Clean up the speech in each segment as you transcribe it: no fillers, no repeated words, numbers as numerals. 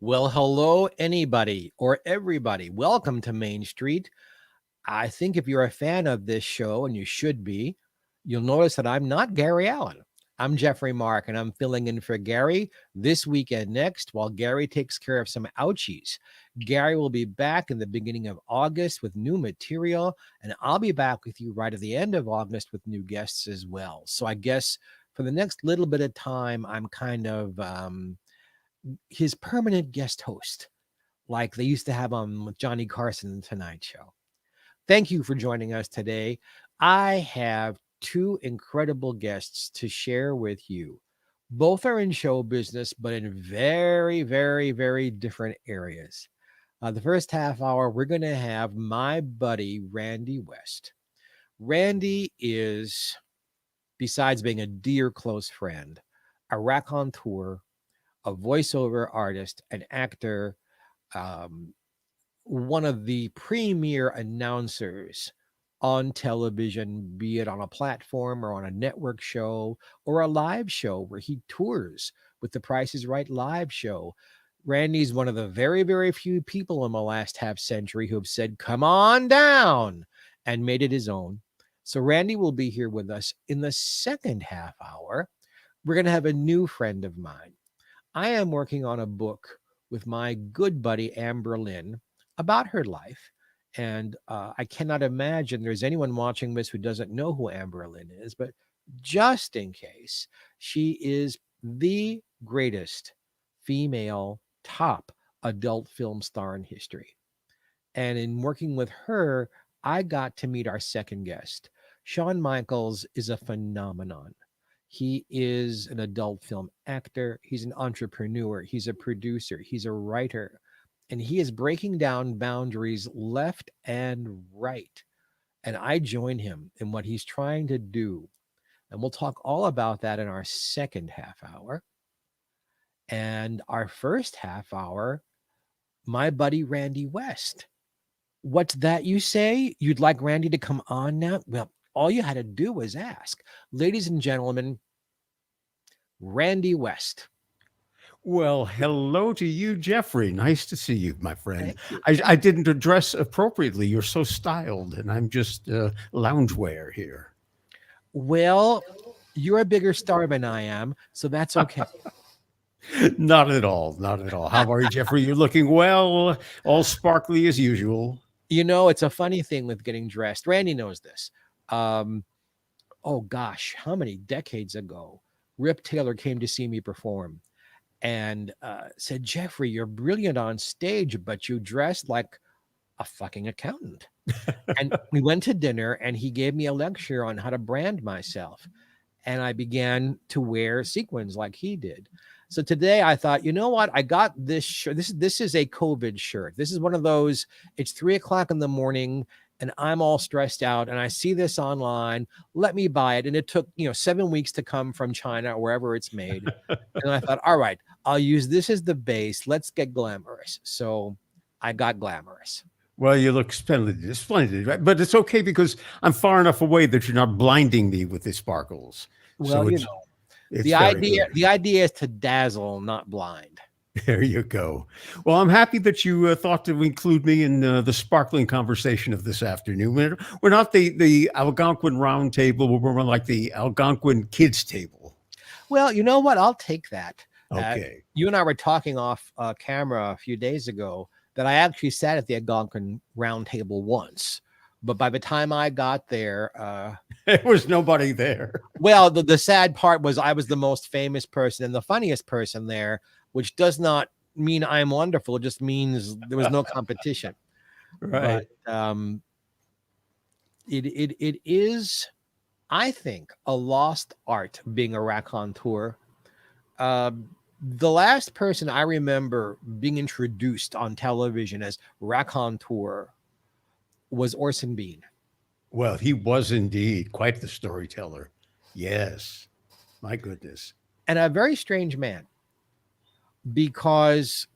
Well, hello, anybody or everybody. Welcome to Main Street. I think if you're a fan of this show, and you should be, you'll notice that I'm not Gary Allen. I'm Geoffrey Mark, and I'm filling in for Gary this week and next while Gary takes care of some ouchies. Gary will be back in the beginning of August with new material, and I'll be back with you right at the end of August with new guests as well. So I guess for the next little bit of time, I'm kind of his permanent guest host, like they used to have on with Johnny Carson in the Tonight Show. Thank you for joining us today. I have two incredible guests to share with you. Both are in show business, but in very, very, very different areas. The first half hour, we're going to have my buddy, Randy West. Randy is, besides being a dear close friend, a raconteur, a voiceover artist, an actor, um, one of the premier announcers on television, be it on a platform or on a network show or a live show where he tours with the Price is Right live show. Randy's one of the very, very few people in the last half century who have said, come on down, and made it his own. So Randy will be here with us in the second half hour. We're going to have a new friend of mine. I am working on a book with my good buddy Amber Lynn about her life. And I cannot imagine there's anyone watching this who doesn't know who Amber Lynn is. But just in case, she is the greatest female top adult film star in history. And in working with her, I got to meet our second guest. Shawn Michaels is a phenomenon. He is an adult film actor. He's an entrepreneur. He's a producer. He's a writer. And he is breaking down boundaries left and right. And I join him in what he's trying to do. And we'll talk all about that in our second half hour. And our first half hour, my buddy Randy West. What's that you say? You'd like Randy to come on now? Well, all you had to do was ask. Ladies and gentlemen, Randy West. Well, hello to you, Geoffrey. Nice to see you, my friend. Thank you. I didn't address appropriately. You're so styled, and I'm just loungewear here. Well, you're a bigger star than I am, so that's okay. Not at all. Not at all. How are you, Geoffrey? You're looking well, all sparkly as usual. You know, it's a funny thing with getting dressed. Randy knows this. Um, oh gosh, how many decades ago, Rip Taylor came to see me perform and said, Geoffrey, you're brilliant on stage, but you dress like a fucking accountant. And we went to dinner and he gave me a lecture on how to brand myself. And I began to wear sequins like he did. So today I thought, you know what? I got this shirt. This is a COVID shirt. This is one of those, it's 3:00 in the morning and I'm all stressed out and I see this online. Let me buy it. And it took, 7 weeks to come from China or wherever it's made. And I thought, all right, I'll use this as the base. Let's get glamorous. So I got glamorous. Well, you look splendid, splendid, right? But it's okay because I'm far enough away that you're not blinding me with the sparkles. Well, So it's the very good. idea is to dazzle, not blind. There you go. Well, I'm happy that you thought to include me in the sparkling conversation of this afternoon. We're not the Algonquin round table. We're more like the Algonquin kids table. Well, you know what? I'll take that. Okay. You and I were talking off camera a few days ago that I actually sat at the Algonquin round table once. But by the time I got there, There was nobody there. well, the sad part was I was the most famous person and the funniest person there, which does not mean I'm wonderful. It just means there was no competition. Right. But it is, I think, a lost art being a raconteur. The last person I remember being introduced on television as raconteur was Orson Bean. Well, he was indeed quite the storyteller. Yes. My goodness. And a very strange man because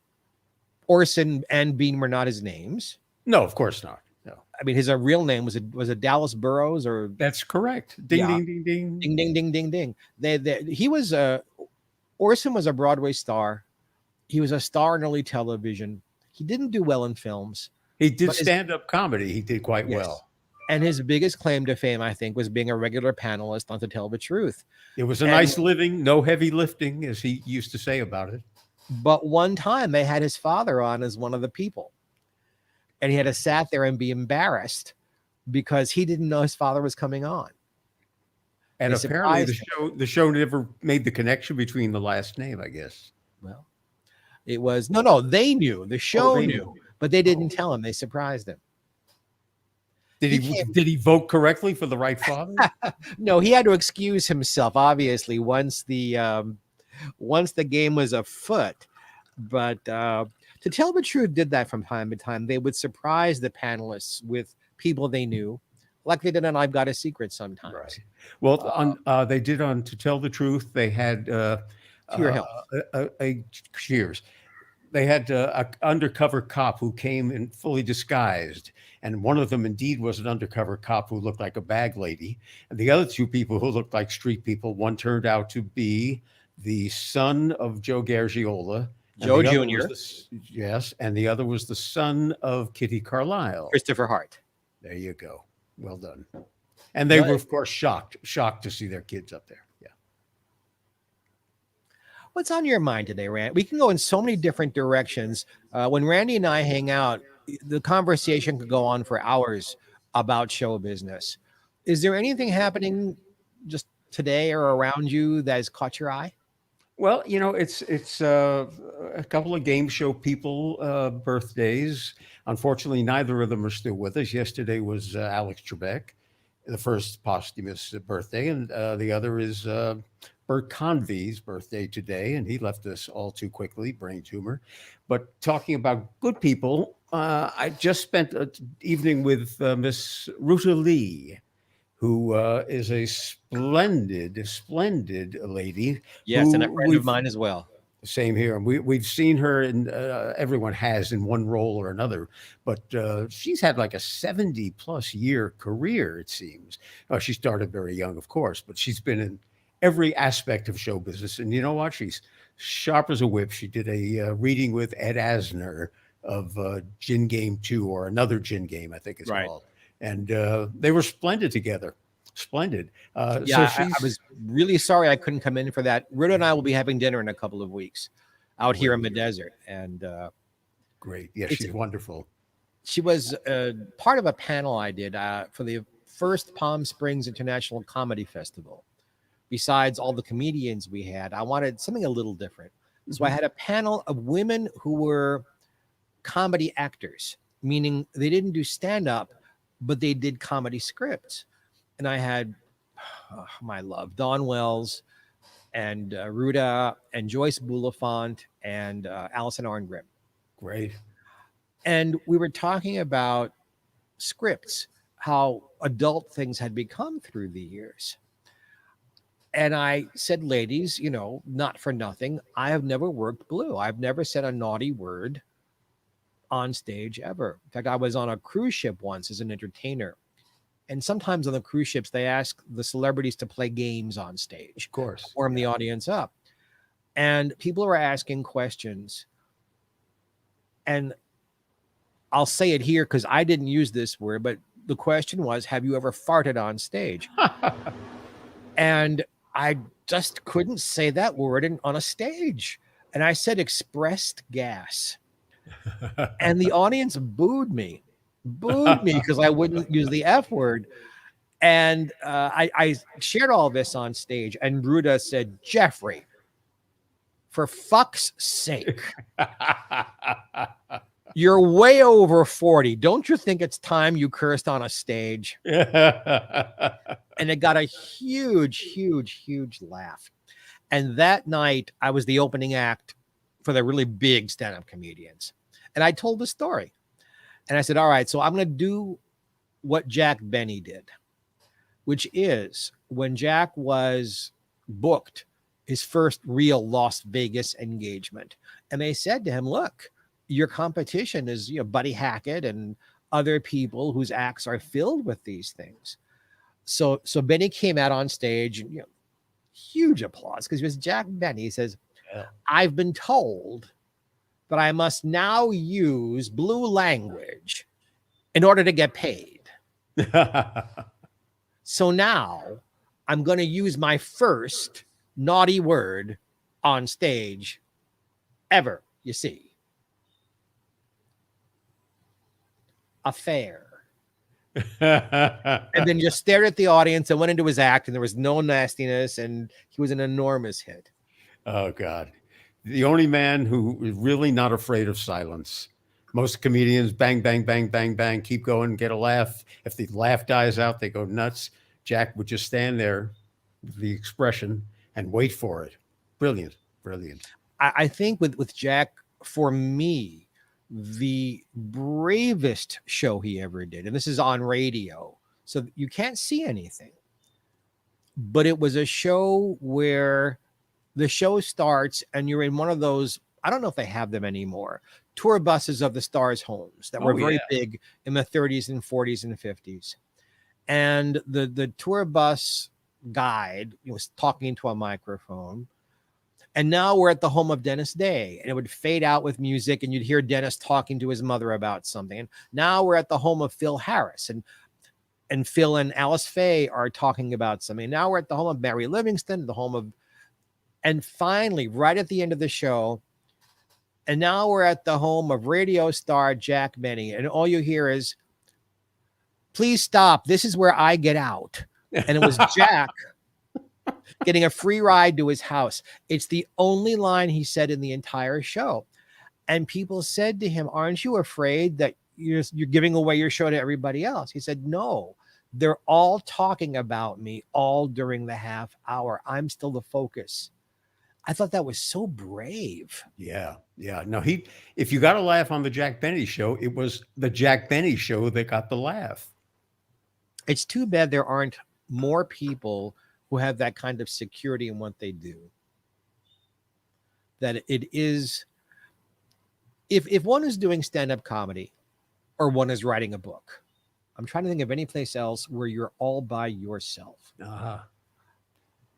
Orson and Bean were not his names. No, of course not. No. I mean, his real name was it Dallas Burrows or That's correct. Ding, Yeah. ding, ding, ding. ding ding ding ding ding. He was Orson was a Broadway star. He was a star in early television. He didn't do well in films, He did but his stand-up comedy. He did quite yes, well. and his biggest claim to fame, I think, was being a regular panelist on To Tell the Truth. It was a And nice living, no heavy lifting, as he used to say about it. but one time they had his father on as one of the people, and he had to sat there and be embarrassed because he didn't know his father was coming on. And They apparently surprised him. the show never made the connection between the last name, I guess. Well, it was no, they knew, the Oh, show they knew, knew. but they didn't Oh. tell him. They surprised him. Did He he came. did he vote correctly for the right father? No, he had to excuse himself. Obviously, once the game was afoot. But To Tell the Truth did that from time to time. They would surprise the panelists with people they knew, like they did on I've Got a Secret Right. sometimes. Well, on they did on To Tell the Truth. They had To your uh, health. a cheers. They had a undercover cop who came in fully disguised, and one of them indeed was an undercover cop who looked like a bag lady, and the other two people who looked like street people. One turned out to be the son of Joe Gargiola, and Joe the other was Jr., yes, and the other was the son of Kitty Carlisle. Christopher Hart. There you go. Well done. And they No, were, of course, shocked to see their kids up there. Yeah. what's on your mind today, Rand? We can go in so many different directions. When Randy and I hang out, the conversation could go on for hours about show business. Is there anything happening just today or around you that has caught your eye? Well, it's a couple of game show people birthdays. Unfortunately, neither of them are still with us. Yesterday was Alex Trebek, the first posthumous birthday, and the other is Bert Convey's birthday today, and he left us all too quickly, brain tumor. But talking about good people, I just spent an evening with Miss Ruta Lee, who is a splendid lady Yes, and a who friend of we've mine as well. same here. We've seen her, and everyone has in one role or another. But she's had like a 70+ year career. It seems. She started very young, of course, but she's been in every aspect of show business. And you know what? She's sharp as a whip. She did a reading with Ed Asner of Gin Game 2, or Another Gin Game, I think it's Right. called. And they were splendid together. Splendid. So Yeah, I she's was really sorry I couldn't come in for that. Ruta and I will be having dinner in a couple of weeks out here in the great. desert. And Great. Yeah, it's she's wonderful. she was part of a panel I did for the first Palm Springs International Comedy Festival. Besides all the comedians we had, I wanted something a little different. So I Mhm. had a panel of women who were comedy actors, meaning they didn't do stand up, but they did comedy scripts. And I had my love, Dawn Wells and Ruda and Joyce Bulifant and Allison Arngrim. Great. And we were talking about scripts, how adult things had become through the years. And I said, ladies, not for nothing, I have never worked blue. I've never said a naughty word on stage ever. In fact, I was on a cruise ship once as an entertainer. And sometimes on the cruise ships, they ask the celebrities to play games on stage, Of course. warm the audience up. And people were asking questions. And I'll say it here because I didn't use this word, but the question was, have you ever farted on stage? And I just couldn't say that word on a stage. And I said expressed gas. And the audience booed me because I wouldn't use the F word. And I shared all this on stage. And Ruda said, Geoffrey, for fuck's sake, you're way over 40. Don't you think it's time you cursed on a stage? And it got a huge laugh. And that night, I was the opening act for the really big stand-up comedians. And I told the story. And I said, all right, so I'm going to do what Jack Benny did, which is when Jack was booked his first real Las Vegas engagement. And they said to him, look, your competition is Buddy Hackett and other people whose acts are filled with these things. So Benny came out on stage and huge applause because he was Jack Benny. He says, Yeah. I've been told but I must now use blue language in order to get paid. So now I'm going to use my first naughty word on stage ever, you see. Affair. And then just stared at the audience and went into his act, and there was no nastiness, and he was an enormous hit. Oh, God. The only man who is really not afraid of silence. Most comedians bang, bang, bang, bang, bang, keep going, get a laugh. If the laugh dies out, they go nuts. Jack would just stand there with the expression and wait for it. Brilliant, brilliant. I think with Jack, for me, the bravest show he ever did, and this is on radio, so you can't see anything, but it was a show where the show starts and you're in one of those, I don't know if they have them anymore, tour buses of the stars' homes that were very big in the 30s and 40s and 50s. And the tour bus guide was talking into a microphone. And now we're at the home of Dennis Day, and it would fade out with music, and you'd hear Dennis talking to his mother about something. And now we're at the home of Phil Harris, and Phil and Alice Faye are talking about something. Now we're at the home of Mary Livingston, the home of, and finally, right at the end of the show, and now we're at the home of radio star Jack Benny, and all you hear is, "Please stop. This is where I get out." And it was Jack getting a free ride to his house. It's the only line he said in the entire show. And people said to him, "Aren't you afraid that you're giving away your show to everybody else?" He said, "No, they're all talking about me all during the half hour. I'm still the focus." I thought that was so brave. Yeah, yeah. No, if you got a laugh on the Jack Benny show, it was the Jack Benny show that got the laugh. It's too bad there aren't more people who have that kind of security in what they do. That it is, if one is doing stand-up comedy or one is writing a book, I'm trying to think of any place else where you're all by yourself.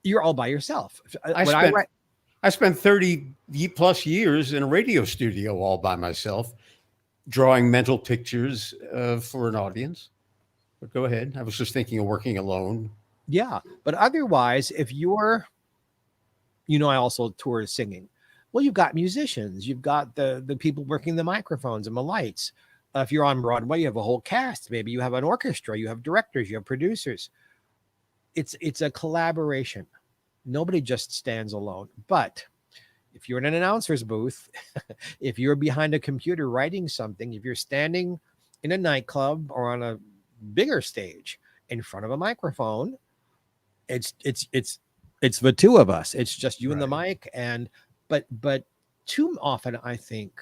You're all by yourself. I spent 30 plus years in a radio studio all by myself, drawing mental pictures for an audience. But go ahead. I was just thinking of working alone. Yeah. But otherwise, if you're, I also tour singing. Well, you've got musicians, you've got the people working the microphones and the lights. If you're on Broadway, you have a whole cast. Maybe you have an orchestra, you have directors, you have producers. It's a collaboration. Nobody just stands alone. But if you're in an announcer's booth, if you're behind a computer writing something, if you're standing in a nightclub or on a bigger stage in front of a microphone, it's the two of us. It's just you and the mic. And but too often, I think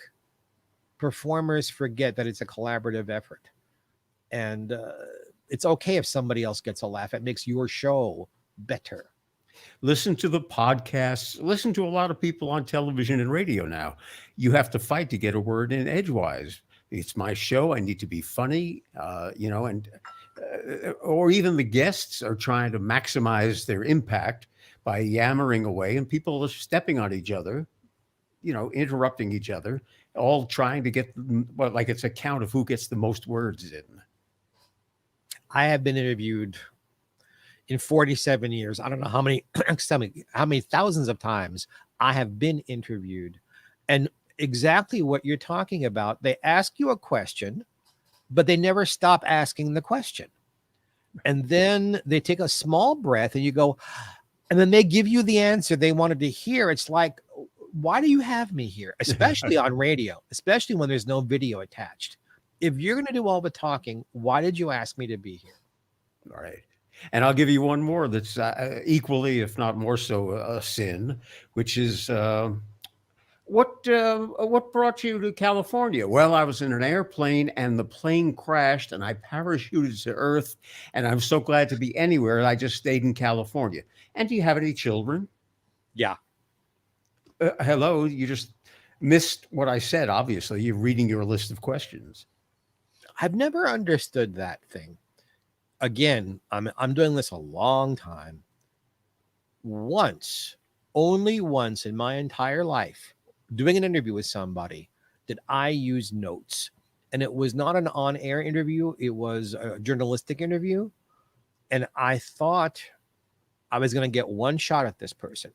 performers forget that it's a collaborative effort, and it's okay if somebody else gets a laugh. It makes your show better. Listen to the podcasts. Listen to a lot of people on television and radio now. You have to fight to get a word in edgewise. It's my show. I need to be funny, or even the guests are trying to maximize their impact by yammering away, and people are stepping on each other, interrupting each other, all trying to get, like it's a count of who gets the most words in. I have been interviewed in 47 years. I don't know how many, how many thousands of times I have been interviewed, and exactly what you're talking about. They ask you a question, but they never stop asking the question. And then they take a small breath and you go, and then they give you the answer they wanted to hear. It's like, why do you have me here? Especially on radio, especially when there's no video attached. If you're going to do all the talking, why did you ask me to be here? All right. And I'll give you one more that's equally, if not more so, a sin, which is what brought you to California? Well, I was in an airplane and the plane crashed and I parachuted to Earth, and I'm so glad to be anywhere. I just stayed in California. And do you have any children? Yeah. Hello, you just missed what I said. Obviously, you're reading your list of questions. I've never understood that thing. Again, I'm doing this a long time. Only once in my entire life, doing an interview with somebody, that I use notes. And it was not an on-air interview, it was a journalistic interview. And I thought I was going to get one shot at this person.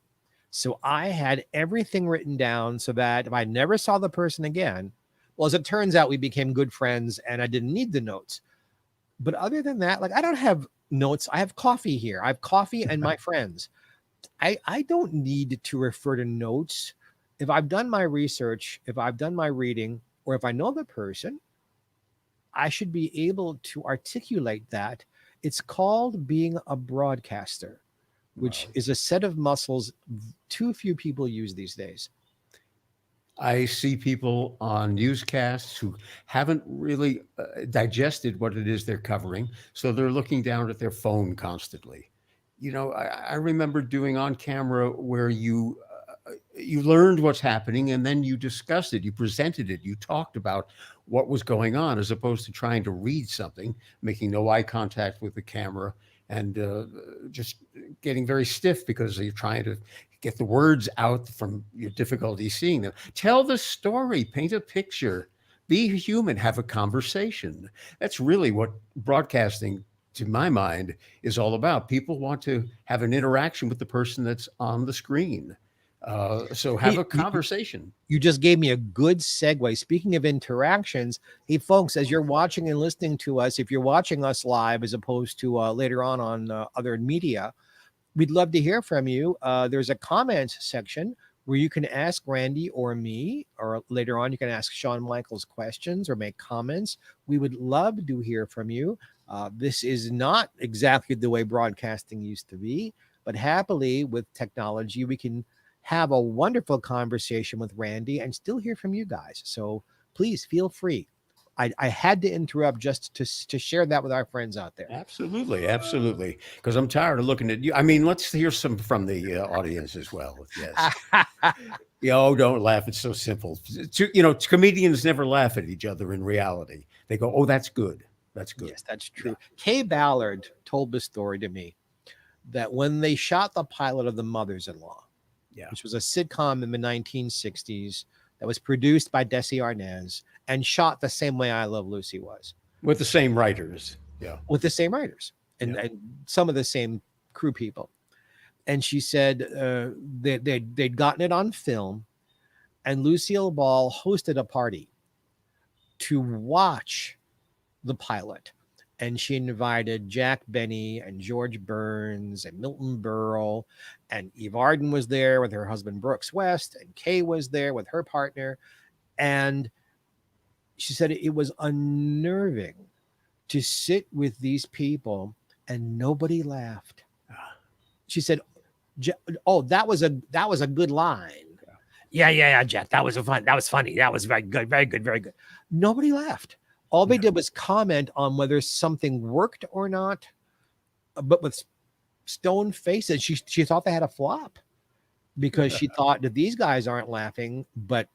So I had everything written down so that if I never saw the person again, well, as it turns out, we became good friends and I didn't need the notes. But other than that, like I don't have notes. I have coffee here. I have coffee and my friends. I don't need to refer to notes. If I've done my research, if I've done my reading, or if I know the person, I should be able to articulate that. It's called being a broadcaster, which Well, is a set of muscles too few people use these days. I see people on newscasts who haven't really digested what it is they're covering, so they're looking down at their phone constantly. I remember doing on camera where you learned what's happening and then you discussed it, you presented it, you talked about what was going on, as opposed to trying to read something, making no eye contact with the camera, and just getting very stiff because you're trying to get the words out from your difficulty seeing them. Tell the story, paint a picture, be human, have a conversation. That's really what broadcasting, to my mind, is all about. People want to have an interaction with the person that's on the screen. So have Hey, a conversation. you just gave me a good segue. Speaking of interactions, hey, folks, as you're watching and listening to us, if you're watching us live as opposed to later on other media, we'd love to hear from you. There's a comments section where you can ask Randy or me, or later on, you can ask Shawn Michaels questions or make comments. We would love to hear from you. This is not exactly the way broadcasting used to be, but happily with technology, we can have a wonderful conversation with Randy and still hear from you guys. So please feel free. I had to interrupt just to share that with our friends out there. Absolutely, absolutely. Because I'm tired of looking at you. I mean, let's hear some from the audience as well. Yes. Oh, don't laugh. It's so simple. Comedians never laugh at each other in reality. They go, oh, that's good. That's good. Yes, that's Yeah. true. Kay Ballard told the story to me that when they shot the pilot of The Mothers-in-Law, Yeah. which was a sitcom in the 1960s that was produced by Desi Arnaz and shot the same way I Love Lucy was, With the same writers. Yeah. with the same writers and, Yeah. and some of the same crew people. And she said they'd gotten it on film, and Lucille Ball hosted a party to watch the pilot. And she invited Jack Benny and George Burns and Milton Berle, and Eve Arden was there with her husband Brooks West, and Kay was there with her partner. And she said it was unnerving to sit with these people and nobody laughed. She said, "Oh, that was a good line. Yeah, Jack, that was funny. That was very good, very good, very good." Nobody laughed. All they did was comment on whether something worked or not, but with stone faces. She thought they had a flop because she thought that these guys aren't laughing, but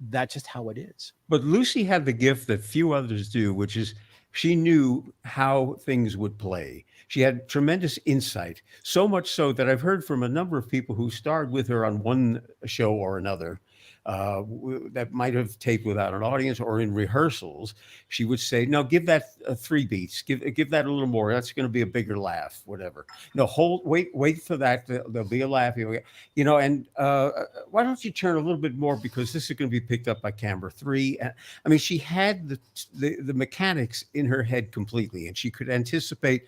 that's just how it is. But Lucy had the gift that few others do, which is she knew how things would play. She had tremendous insight, so much so that I've heard from a number of people who starred with her on one show or another, that might have taped without an audience or in rehearsals. She would say, "No, give that three beats. Give that a little more. That's going to be a bigger laugh. Whatever. No, wait for that. There'll be a laugh. And why don't you turn a little bit more because this is going to be picked up by camera three." I mean, she had the mechanics in her head completely, and she could anticipate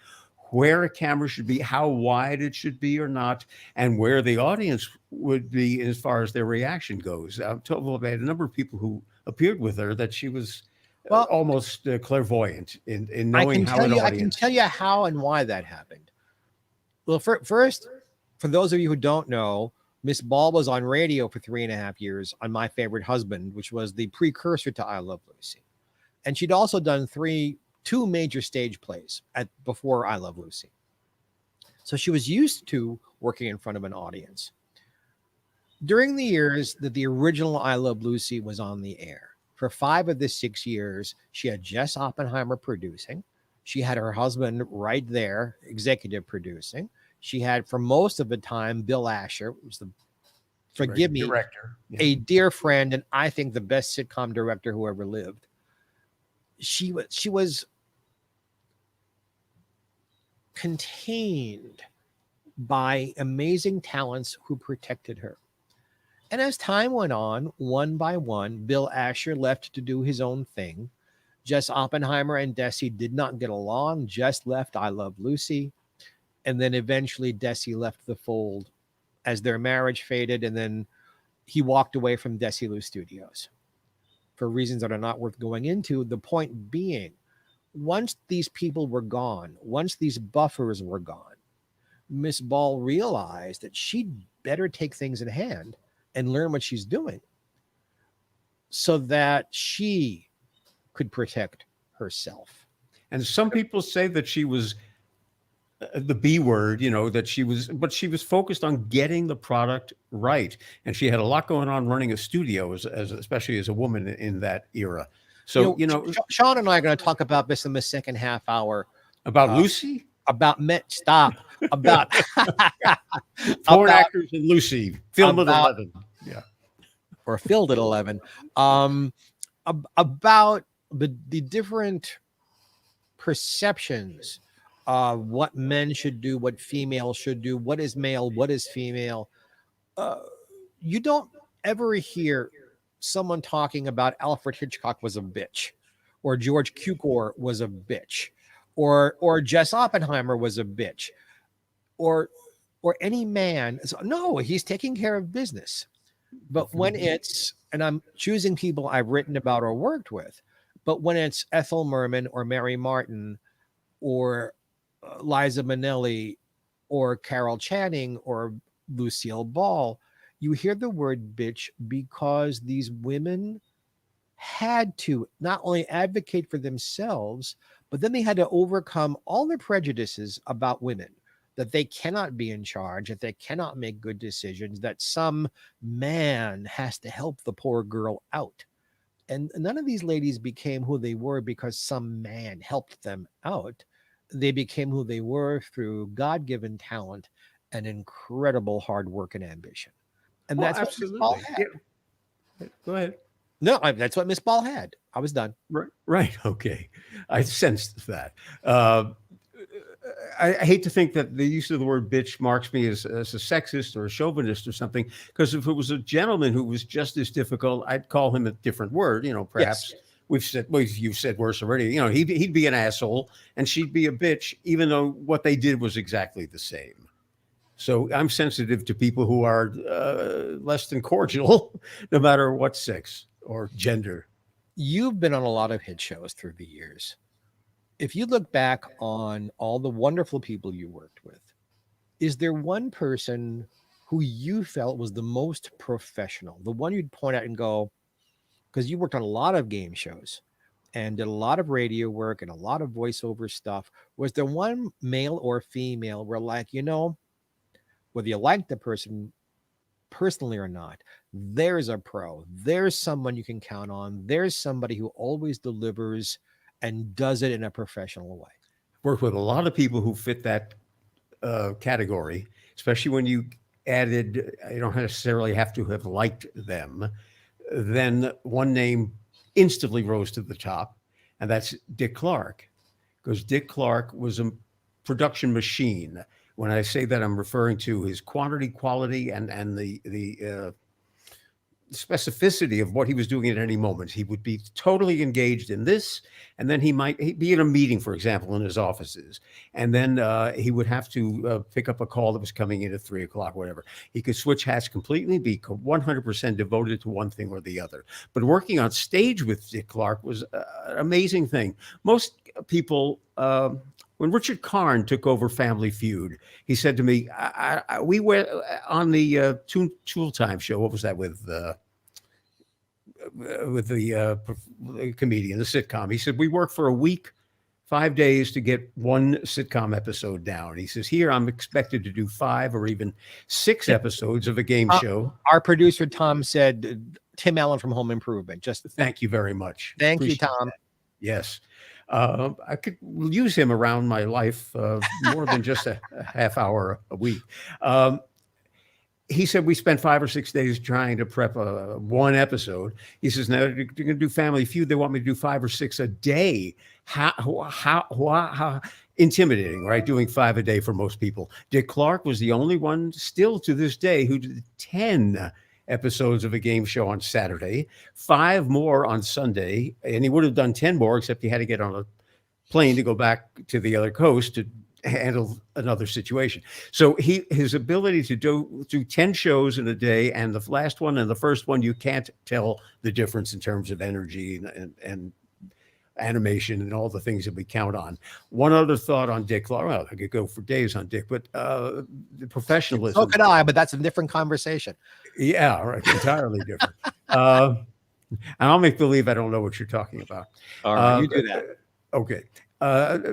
where a camera should be, how wide it should be or not, and where the audience would be as far as their reaction goes. I'm told by a number of people who appeared with her that she was Well, almost clairvoyant in knowing how an I can tell audience. you how and why that happened. Well, first, for those of you who don't know, Miss Ball was on radio for 3.5 years on My Favorite Husband, which was the precursor to I Love Lucy. And she'd also done two major stage plays before I Love Lucy. So she was used to working in front of an audience. During the years that the original I Love Lucy was on the air, for 5 of the 6 years, she had Jess Oppenheimer producing. She had her husband right there, executive producing. She had, for most of the time, Bill Asher, who was the forgive me, Director. Yeah. a dear friend, and I think the best sitcom director who ever lived. She was contained by amazing talents who protected her. And as time went on, one by one, Bill Asher left to do his own thing. Jess Oppenheimer and Desi did not get along. Jess left I Love Lucy. And then eventually Desi left the fold as their marriage faded. And then he walked away from Desilu Studios for reasons that are not worth going into. The point being, once these people were gone, once these buffers were gone, Miss Ball realized that she'd better take things in hand and learn what she's doing so that she could protect herself. And some people say that she was the B word, that but she was focused on getting the product right. And she had a lot going on running a studio, especially as a woman in that era. So, Sean and I are going to talk about this in the second half hour. About Lucy? About stop. About Foreign actors and Lucy, film at 11. Yeah. Or filled at 11. About the different perceptions of what men should do, what females should do, what is male, what is female. You don't ever hear someone talking about Alfred Hitchcock was a bitch, or George Cukor was a bitch, or Jess Oppenheimer was a bitch, or any man. So, no, he's taking care of business. But when it's, and I'm choosing people I've written about or worked with, but when it's Ethel Merman or Mary Martin or Liza Minnelli or Carol Channing or Lucille Ball, you hear the word bitch because these women had to not only advocate for themselves, but then they had to overcome all the prejudices about women, that they cannot be in charge, that they cannot make good decisions, that some man has to help the poor girl out. And none of these ladies became who they were because some man helped them out. They became who they were through God-given talent and incredible hard work and ambition. And that's what Miss Ball had. Yeah. Go ahead. No, that's what Miss Ball had. I was done. Right. Okay. I sensed that. I hate to think that the use of the word bitch marks me as a sexist or a chauvinist or something, because if it was a gentleman who was just as difficult, I'd call him a different word. Perhaps yes. You've said worse already. He'd be an asshole and she'd be a bitch, even though what they did was exactly the same. So I'm sensitive to people who are less than cordial, no matter what sex or gender. You've been on a lot of hit shows through the years. If you look back on all the wonderful people you worked with, is there one person who you felt was the most professional, the one you'd point out and go, because you worked on a lot of game shows and did a lot of radio work and a lot of voiceover stuff. Was there one male or female where, like, whether you like the person personally or not, there's a pro, there's someone you can count on, there's somebody who always delivers and does it in a professional way? Worked with a lot of people who fit that category, especially when you added, you don't necessarily have to have liked them. Then one name instantly rose to the top, and that's Dick Clark, because Dick Clark was a production machine. When I say that, I'm referring to his quantity, quality, and the specificity of what he was doing at any moment. He would be totally engaged in this, and then he'd be in a meeting, for example, in his offices, and then he would have to pick up a call that was coming in at 3:00, whatever. He could switch hats completely, be 100% devoted to one thing or the other. But working on stage with Dick Clark was an amazing thing. Most people, when Richard Karn took over Family Feud, he said to me, we went on the Tool Time show. What was that with the comedian, the sitcom? He said, we work for a week, 5 days to get one sitcom episode down. He says, here I'm expected to do 5 or even 6 episodes of a game show. Our producer, Tom, said Tim Allen from Home Improvement. Just thank you very much. Thank you, Tom. That. Yes. I could use him around my life more than just a half hour a week. he said we spent 5 or 6 days trying to prep one episode. He says, now you're going to do Family Feud. They want me to do 5 or 6 a day. How intimidating, right? Doing 5 a day for most people. Dick Clark was the only one still to this day who did 10 episodes of a game show on Saturday, 5 more on Sunday, and he would have done 10 more, except he had to get on a plane to go back to the other coast to handle another situation. So his ability to do 10 shows in a day, and the last one and the first one, you can't tell the difference in terms of energy and animation and all the things that we count on. One other thought on Dick Clark. Well, I could go for days on Dick, but the professionalism. So could I, but that's a different conversation. Yeah, right. Entirely different. And I'll make believe I don't know what you're talking about. All right, you do that. Okay.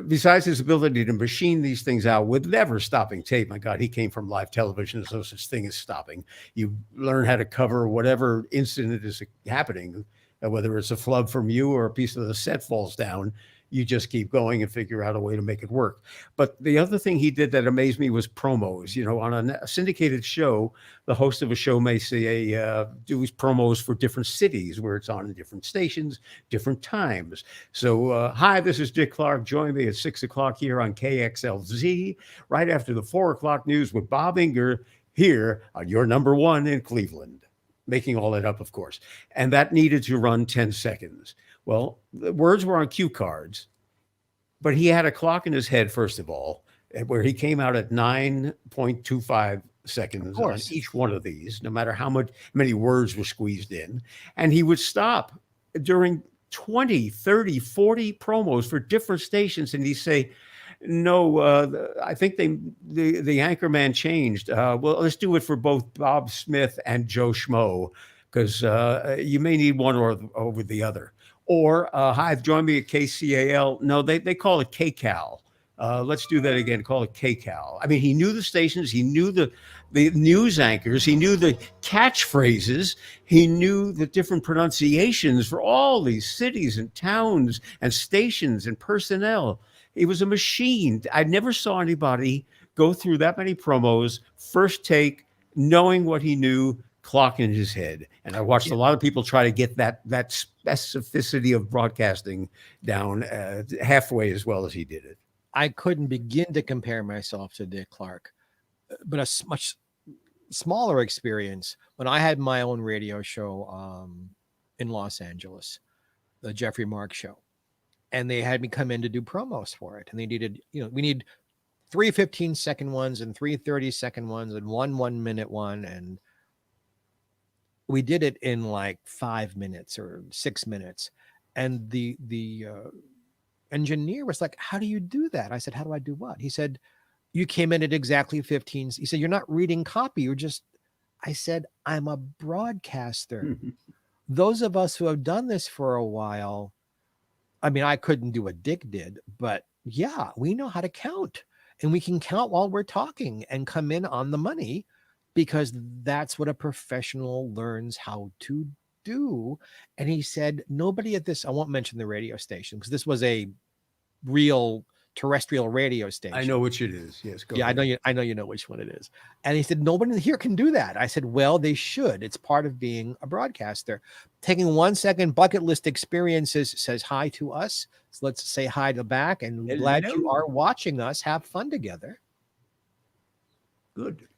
Besides his ability to machine these things out with never stopping tape, my God, he came from live television. There's no such thing as stopping. You learn how to cover whatever incident is happening, whether it's a flub from you or a piece of the set falls down. You just keep going and figure out a way to make it work. But the other thing he did that amazed me was promos. You know, on a syndicated show, the host of a show may say, do his promos for different cities where it's on in different stations, different times. So, hi, this is Dick Clark. Join me at 6 o'clock here on KXLZ, right after the 4 o'clock news with Bob Inger here on your number one in Cleveland. Making all that up, of course. And that needed to run 10 seconds. Well, the words were on cue cards, but he had a clock in his head, first of all, where he came out at 9.25 seconds on each one of these, no matter how many words were squeezed in. And he would stop during 20, 30, 40 promos for different stations. And he'd say, no, I think the anchor man changed. Well, let's do it for both Bob Smith and Joe Schmo, because you may need one or over the other. Or, hi, join me at KCAL. No, they call it KCAL. Let's do that again. Call it KCAL. I mean, he knew the stations. He knew the news anchors. He knew the catchphrases. He knew the different pronunciations for all these cities and towns and stations and personnel. He was a machine. I never saw anybody go through that many promos, first take, knowing what he knew, clock in his head. And I watched a lot of people try to get that specificity of broadcasting down halfway as well as he did it. I couldn't begin to compare myself to Dick Clark, but a much smaller experience when I had my own radio show in Los Angeles, the Geoffrey Mark Show. And they had me come in to do promos for it. And they needed, we need 3 15-second ones and 3 30-second ones and 1 minute one. And we did it in like 5 minutes or 6 minutes. And the engineer was like, how do you do that? I said, how do I do what? He said, you came in at exactly 15. He said, you're not reading copy. I said, I'm a broadcaster. Those of us who have done this for a while, I mean, I couldn't do what Dick did, but yeah, we know how to count, and we can count while we're talking and come in on the money, because that's what a professional learns how to do. And he said, nobody at this, I won't mention the radio station because this was a real terrestrial radio station. I know which it is. Yes. Go ahead. I know you know which one it is. And he said, nobody here can do that. I said, well, they should. It's part of being a broadcaster. Taking 1 second bucket list experiences says hi to us. So let's say hi to back, and glad you are watching us have fun together. Good.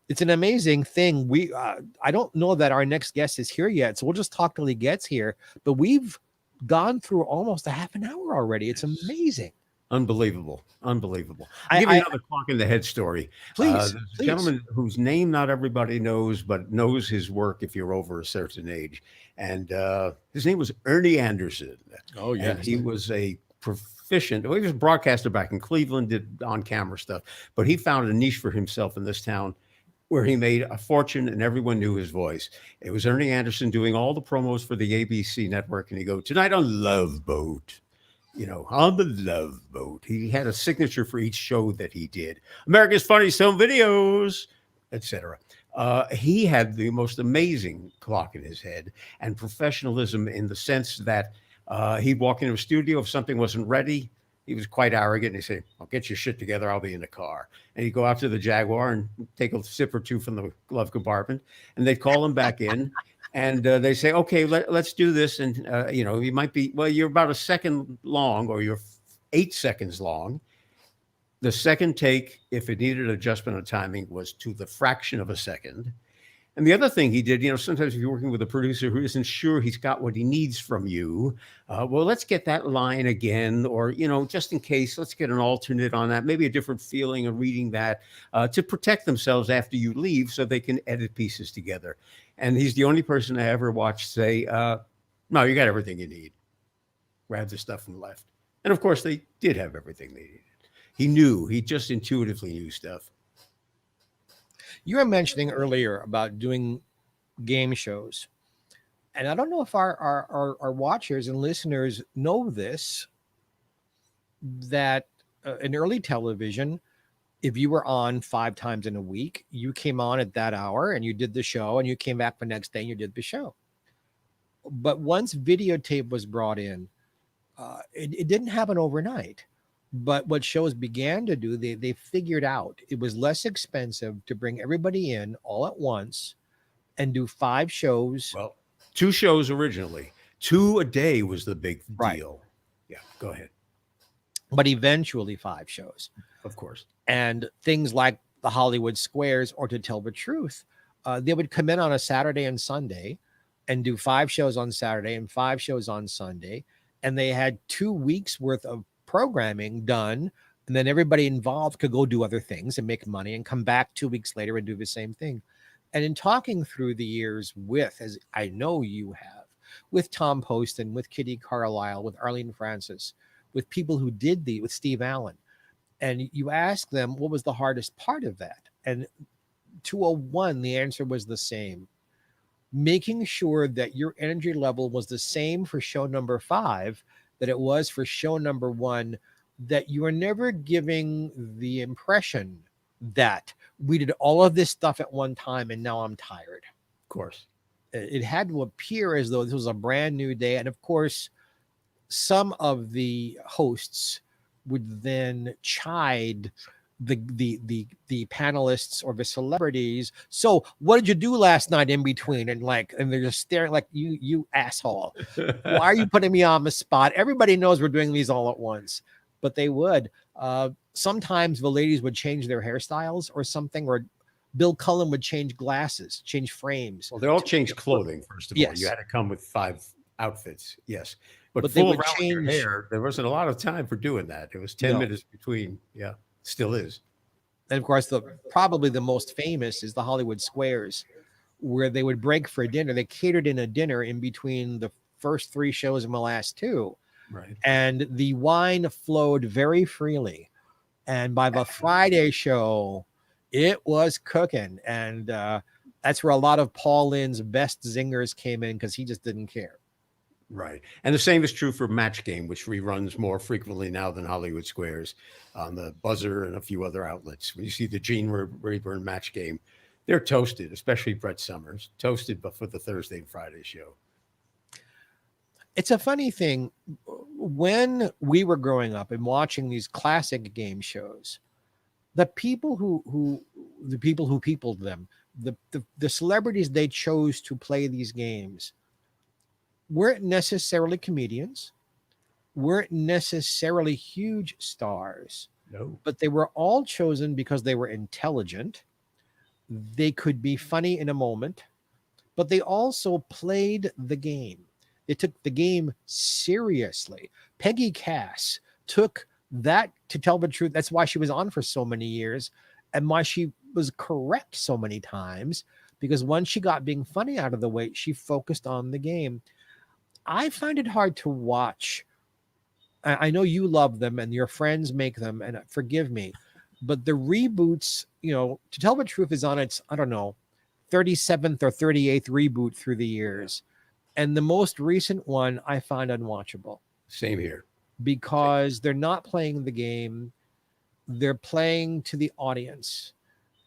It's an amazing thing. I don't know that our next guest is here yet, so we'll just talk till he gets here. But we've gone through almost a half an hour already. It's amazing. Unbelievable. I'll give you another clock in the head story. Please. A gentleman whose name not everybody knows, but knows his work if you're over a certain age. And his name was Ernie Anderson. Oh, yeah. And he was a proficient. Well, he was a broadcaster back in Cleveland, did on-camera stuff. But he found a niche for himself in this town where he made a fortune and everyone knew his voice. It was Ernie Anderson doing all the promos for the ABC network. And he'd go, tonight on Love Boat. On the Love Boat. He had a signature for each show that he did. America's Funniest Home Videos, etc. He had the most amazing clock in his head and professionalism in the sense that he'd walk into a studio if something wasn't ready. he was quite arrogant. And he'd say, "I'll get your shit together. I'll be in the car." And he'd go out to the Jaguar and take a sip or two from the glove compartment, and they'd call him back in. And they say, "Okay, let's do this." And you might be, well, you're about a second long, or you're 8 seconds long. The second take, if it needed adjustment of timing, was to the fraction of a second. And the other thing he did, sometimes if you're working with a producer who isn't sure he's got what he needs from you, well, let's get that line again, or, just in case, let's get an alternate on that, maybe a different feeling of reading that, to protect themselves after you leave so they can edit pieces together. And he's the only person I ever watched say, "No, you got everything you need." Grabbed the stuff and left. And of course, they did have everything they needed. He just intuitively knew stuff. You were mentioning earlier about doing game shows. And I don't know if our watchers and listeners know this, that in early television, if you were on 5 times in a week, you came on at that hour and you did the show, and you came back the next day and you did the show. But once videotape was brought in, it didn't happen overnight. But what shows began to do, they figured out it was less expensive to bring everybody in all at once and do 5 shows. Well, 2 shows originally. 2 a day was the big Right. deal. Yeah, go ahead. But eventually 5 shows. Of course. And things like the Hollywood Squares, or To Tell the Truth, they would come in on a Saturday and Sunday and do 5 shows on Saturday and 5 shows on Sunday. And they had 2 weeks worth of programming done. And then everybody involved could go do other things and make money and come back 2 weeks later and do the same thing. And in talking through the years with, as I know you have, with Tom Poston, with Kitty Carlisle, with Arlene Francis, with people who did with Steve Allen, and you ask them what was the hardest part of that, and 201, the answer was the same: making sure that your energy level was the same for show number 5 that it was for show number 1, that you are never giving the impression that we did all of this stuff at one time and now I'm tired. Of course. It had to appear as though this was a brand new day. And of course, some of the hosts would then chide the panelists or the celebrities. "So what did you do last night in between?" And they're just staring like, you asshole. Why are you putting me on the spot? Everybody knows we're doing these all at once. But they would. Sometimes the ladies would change their hairstyles or something, or Bill Cullen would change glasses, change frames. Well, they all changed clothing, first of all. Yes. You had to come with 5 outfits. Yes. But they full would around your change. hair, there wasn't a lot of time for doing that. It was 10 No. minutes between. Yeah, still is. And of course, probably the most famous is the Hollywood Squares, where they would break for dinner. They catered in a dinner in between the first 3 shows and the last 2. Right. And the wine flowed very freely. And by the Friday show, it was cooking. And that's where a lot of Paul Lynde's best zingers came in, because he just didn't care. Right. And the same is true for Match Game, which reruns more frequently now than Hollywood Squares on the Buzzer and a few other outlets. When you see the Gene Rayburn Match Game, they're toasted, especially Brett Summers, toasted but for the Thursday and Friday show. It's a funny thing. When we were growing up and watching these classic game shows, the people who peopled them, the celebrities they chose to play these games weren't necessarily comedians, weren't necessarily huge stars. No. But they were all chosen because they were intelligent. They could be funny in a moment, but they also played the game. They took the game seriously. Peggy Cass took that, To Tell the Truth. That's why she was on for so many years, and why she was correct so many times, because once she got being funny out of the way, she focused on the game. I find it hard to watch. I know you love them and your friends make them, and forgive me, but the reboots, To Tell the Truth is on its, 37th or 38th reboot through the years. And the most recent one I find unwatchable. Same here. Because they're not playing the game. They're playing to the audience.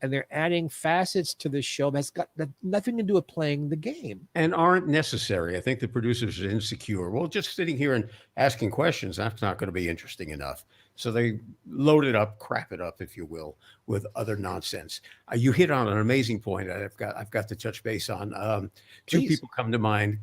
and they're adding facets to the show that's got nothing to do with playing the game. And aren't necessary. I think the producers are insecure. Well, just sitting here and asking questions, that's not going to be interesting enough. So they load it up, crap it up, if you will, with other nonsense. You hit on an amazing point. I've got to touch base on. Two Please. people come to mind.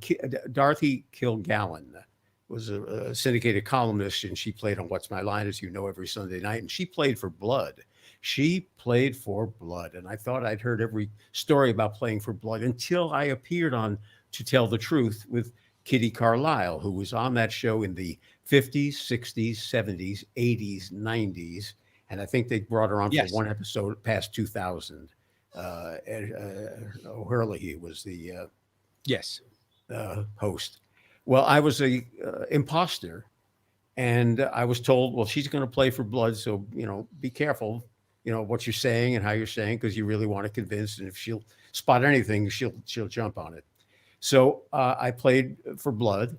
Dorothy Kilgallen was a syndicated columnist, and she played on What's My Line, as you know, every Sunday night, and she played for Blood. She played for Blood, and I thought I'd heard every story about playing for Blood until I appeared on To Tell the Truth with Kitty Carlisle, who was on that show in the 50s, 60s, 70s, 80s, 90s, and I think they brought her on for Yes. one episode past 2000. O'Hurley was the Yes. host. Well, I was a imposter, and I was told, well, she's going to play for Blood, so be careful, what you're saying and how you're saying, because you really want to convince. And if she'll spot anything, she'll jump on it. So I played for Blood,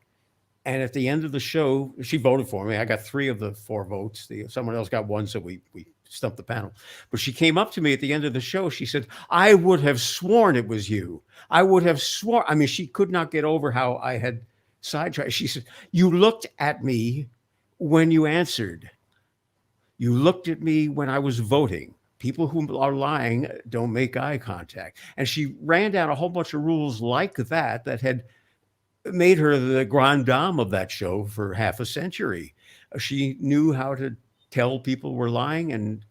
and at the end of the show, she voted for me. I got 3 of the 4 votes. Someone else got 1, so we stumped the panel. But she came up to me at the end of the show. She said, "I would have sworn it was you. I would have sworn." I mean, she could not get over how I had sidetracked. She said, "You looked at me when you answered. You looked at me when I was voting. People who are lying don't make eye contact." And she ran down a whole bunch of rules like that had made her the grande dame of that show for half a century. She knew how to tell people were lying, and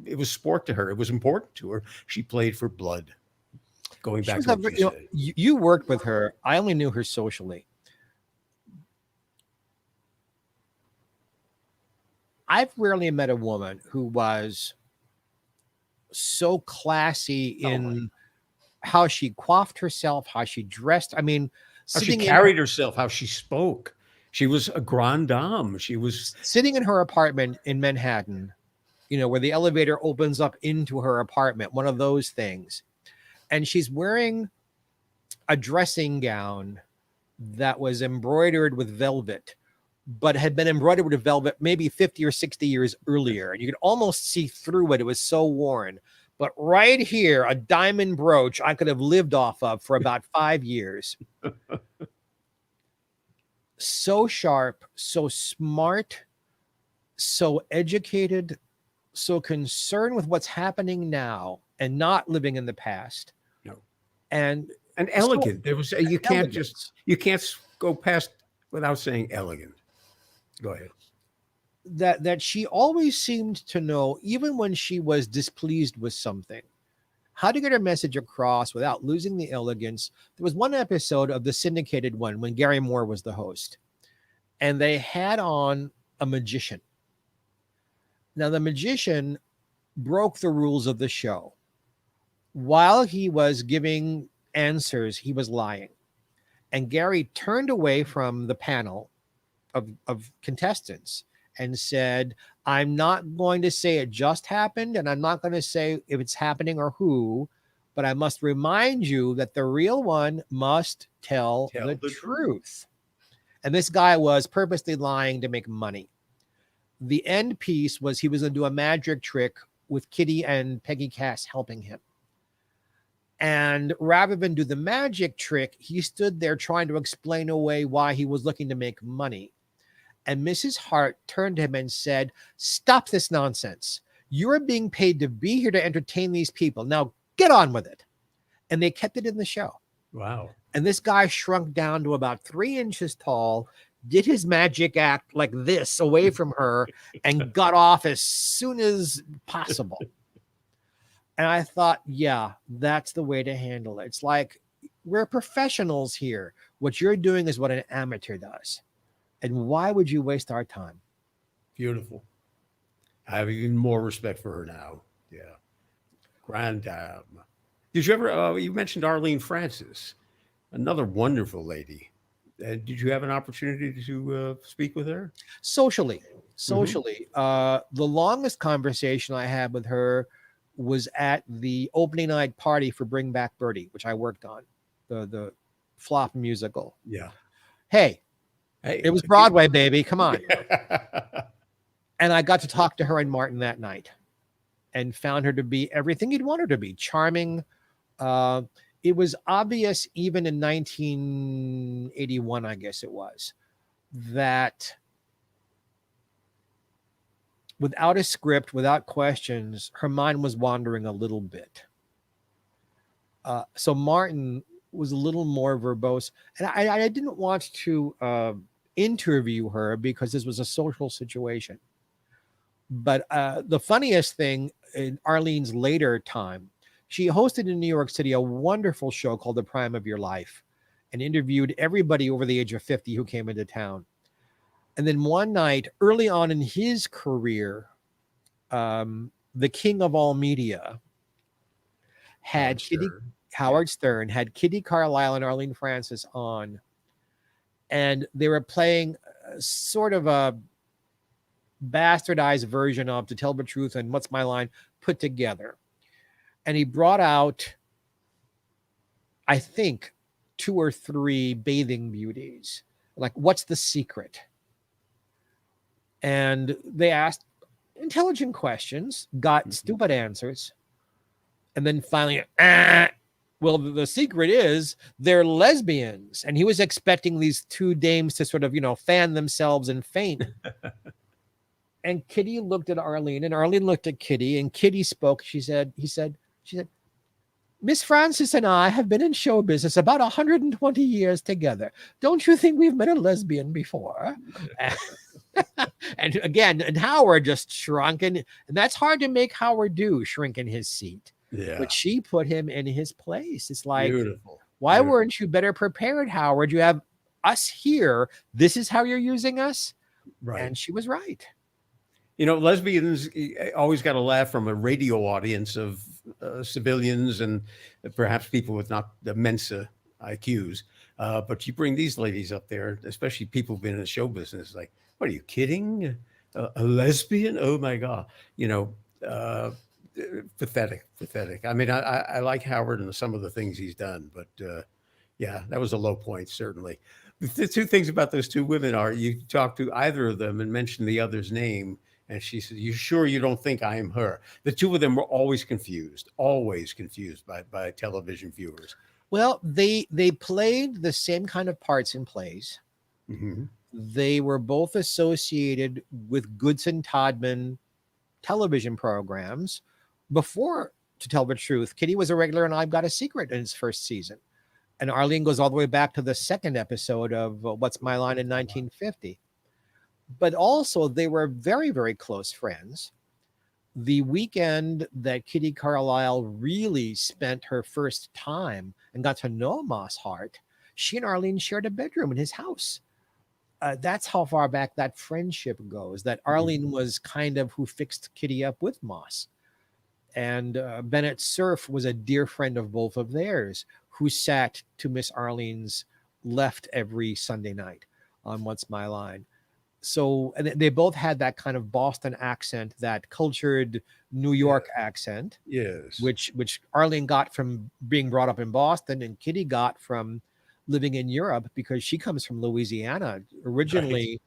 it was sport to her. It was important to her. She played for Blood. Going back to what you said. You worked with her. I only knew her socially. I've rarely met a woman who was so classy in how she coiffed herself, how she dressed. I mean, How she carried herself, how she spoke. She was a grande dame. She was sitting in her apartment in Manhattan, where the elevator opens up into her apartment, one of those things. And she's wearing a dressing gown that was embroidered with velvet, but had been embroidered with velvet maybe 50 or 60 years earlier. And you could almost see through it. It was so worn. But right here, a diamond brooch I could have lived off of for about 5 years. So sharp, so smart, so educated, so concerned with what's happening now and not living in the past. No. And elegant. There was you can't elegance. you can't go past without saying elegant. Go ahead. That she always seemed to know, even when she was displeased with something, how to get her message across without losing the elegance. There was one episode of the syndicated one when Gary Moore was the host, and they had on a magician. Now, the magician broke the rules of the show. While he was giving answers, he was lying. And Gary turned away from the panel of contestants and said, "I'm not going to say it just happened, and I'm not going to say if it's happening or who, but I must remind you that the real one must tell the truth." And this guy was purposely lying to make money. The end piece was he was going to do a magic trick with Kitty and Peggy Cass helping him. And rather than do the magic trick, he stood there trying to explain away why he was looking to make money. And Mrs. Hart turned to him and said, "Stop this nonsense. You are being paid to be here to entertain these people. Now get on with it." And they kept it in the show. Wow. And this guy shrunk down to about 3 inches tall, did his magic act like this away from her, and got off as soon as possible. And I thought, yeah, that's the way to handle it. It's like, we're professionals here. What you're doing is what an amateur does. And why would you waste our time? Beautiful. I have even more respect for her now. Yeah. Grand dame. Did you ever, you mentioned Arlene Francis, another wonderful lady. Did you have an opportunity to speak with her? Socially. The longest conversation I had with her was at the opening night party for Bring Back Birdie, which I worked on, the flop musical. Yeah. Hey, it was Broadway, baby. Come on. And I got to talk to her and Martin that night. and found her to be everything he'd want her to be, charming. Uh, it was obvious even in 1981, I guess it was, that without a script, without questions, her mind was wandering a little bit. So Martin was a little more verbose, and I didn't want to interview her because this was a social situation. But the funniest thing in Arlene's later time, she hosted in New York City a wonderful show called The Prime of Your Life and interviewed everybody over the age of 50 who came into town. And then one night, early on in his career, the king of all media had Howard Stern. Yeah. Howard Stern had Kitty Carlisle and Arlene Francis on, and they were playing sort of a bastardized version of To Tell the Truth and What's My Line put together. And he brought out, I think, 2 or 3 bathing beauties. Like, what's the secret? And they asked intelligent questions, got stupid answers. And then finally, well, the secret is they're lesbians. And he was expecting these 2 dames to sort of, fan themselves and faint. And Kitty looked at Arlene, and Arlene looked at Kitty, and Kitty spoke. She said, Miss Francis and I have been in show business about 120 years together. Don't you think we've met a lesbian before? And again, and Howard just shrunk, and that's hard to make Howard do, shrink in his seat. Yeah. But she put him in his place. It's like, Beautiful. why weren't you better prepared, Howard? You have us here. This is how you're using us. Right. And she was right. Lesbians always got a laugh from a radio audience of civilians and perhaps people with not the Mensa IQs. But you bring these ladies up there, especially people who've been in the show business, like, what are you kidding? A lesbian? Oh my God. Pathetic. I mean, I like Howard and some of the things he's done, but yeah, that was a low point, certainly. The 2 things about those 2 women are you talk to either of them and mention the other's name, and she said, "You sure you don't think I am her?" The 2 of them were always confused by television viewers. Well, they played the same kind of parts in plays. Mm-hmm. They were both associated with Goodson Todman television programs. Before To Tell the Truth, Kitty was a regular in I've Got a Secret in its first season. And Arlene goes all the way back to the second episode of What's My Line in 1950. But also, they were very, very close friends. The weekend that Kitty Carlisle really spent her first time and got to know Moss Hart, she and Arlene shared a bedroom in his house. That's how far back that friendship goes, that Arlene was kind of who fixed Kitty up with Moss. And Bennett Cerf was a dear friend of both of theirs, who sat to Miss Arlene's left every Sunday night on What's My Line. So and they both had that kind of Boston accent, that cultured New York accent. Yes. Which Arlene got from being brought up in Boston, and Kitty got from living in Europe because she comes from Louisiana. Originally,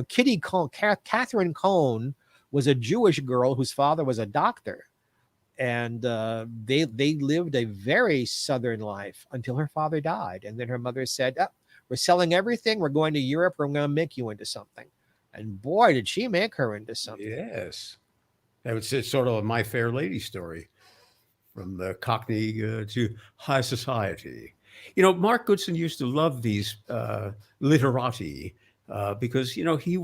Kitty Cone, Catherine Cone was a Jewish girl whose father was a doctor. And they lived a very Southern life until her father died. And then her mother said, we're selling everything. We're going to Europe. We're going to make you into something. And boy, did she make her into something. Yes. That was sort of a My Fair Lady story, from the Cockney to high society. Mark Goodson used to love these literati because, he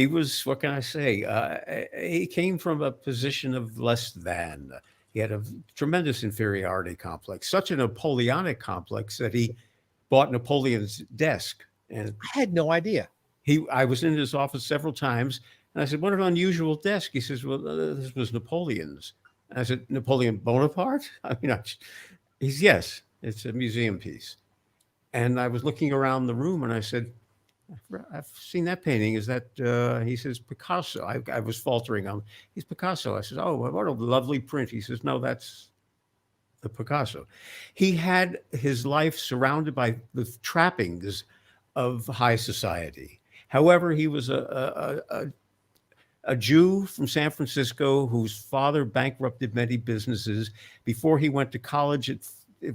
was, what can I say? He came from a position of less than. He had a tremendous inferiority complex, such a Napoleonic complex that he bought Napoleon's desk. And I had no idea. I was in his office several times, and I said, "What an unusual desk." He says, "Well, this was Napoleon's." And I said, "Napoleon Bonaparte?" He's, yes, it's a museum piece. And I was looking around the room, and I said, "I've seen that painting. Is that?" He says, "Picasso." I was faltering. He's Picasso. I said, "Oh, what a lovely print." He says, "No, that's the Picasso." He had his life surrounded by the trappings of high society. However, he was a a Jew from San Francisco whose father bankrupted many businesses. Before he went to college at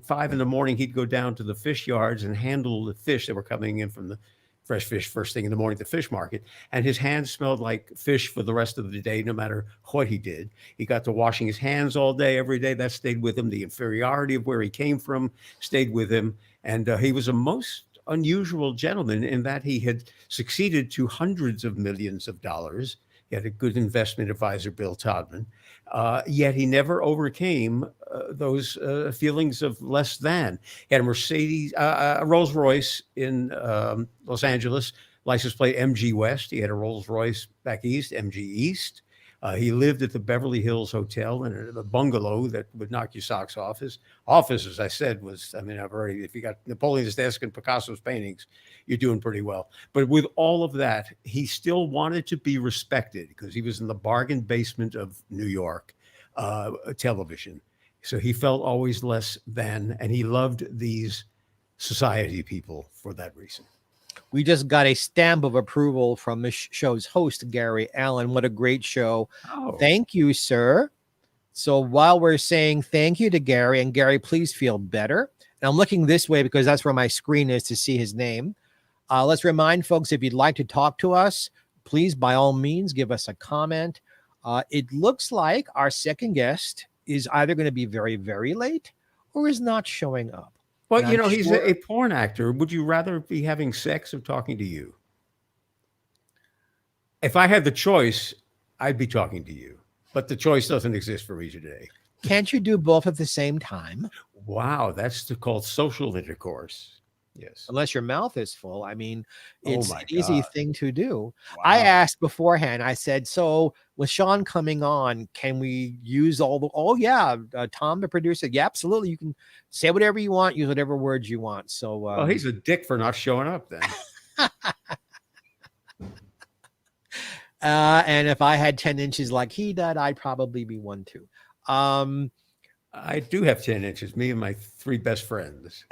5 in the morning, he'd go down to the fish yards and handle the fish that were coming in from the fresh fish first thing in the morning at the fish market. And his hands smelled like fish for the rest of the day, no matter what he did. He got to washing his hands all day, every day. That stayed with him. The inferiority of where he came from stayed with him. And he was a most unusual gentleman in that he had succeeded to hundreds of millions of dollars. He had a good investment advisor, Bill Todman. Yet he never overcame those feelings of less than. He had a Mercedes, a Rolls Royce in Los Angeles, license plate MG West. He had a Rolls Royce back east, MG East. He lived at the Beverly Hills Hotel in a bungalow that would knock your socks off. His office, as I said, was, I mean, I've already, if you got Napoleon's desk and Picasso's paintings, you're doing pretty well. But with all of that, he still wanted to be respected because he was in the bargain basement of New York television. So he felt always less than, and he loved these society people for that reason. We just got a stamp of approval from the show's host, Gary Allen. What a great show. Oh, Thank you, sir. So while we're saying thank you to Gary, and Gary, please feel better. And I'm looking this way because that's where my screen is to see his name. Let's remind folks, if you'd like to talk to us, please, by all means, give us a comment. It looks like our second guest is either going to be very, very late or is not showing up. well, And I'm he's sure- a porn actor. Would you rather be having sex or talking to you? If I had the choice, I'd be talking to you. But the choice doesn't exist for me today. Can't you do both at the same time? Wow, that's called social intercourse. Yes. Unless your mouth is full. I mean, Oh it's my an easy God. thing to do. Wow. I asked beforehand, I said, so with Sean coming on, can we use all the, oh yeah, Tom, the producer. Yeah, absolutely. You can say whatever you want, use whatever words you want. So, Well, he's a dick for not showing up then. and if I had 10 inches like he did, I'd probably be one too. I do have 10 inches, me and my three best friends.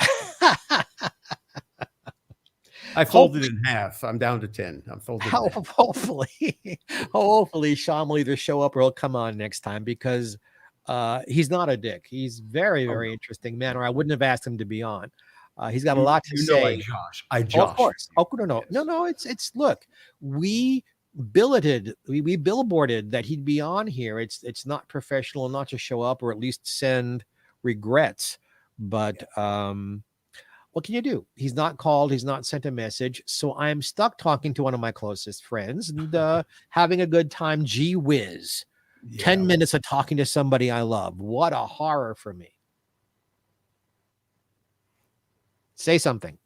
I folded in half. I'm down to 10. I'm folded in half. Hopefully Sean will either show up or he'll come on next time because he's not a dick. He's very, very interesting man, or I wouldn't have asked him to be on. He's got a lot to say. I Oh, josh. of course. Oh, no, no, Yes. no, no. It's look, we billboarded that he'd be on here. It's not professional not to show up or at least send regrets. But what can you do? He's not called, he's not sent a message. So I'm stuck talking to one of my closest friends and having a good time. Gee whiz. 10 minutes of talking to somebody I love. What a horror for me. Say something.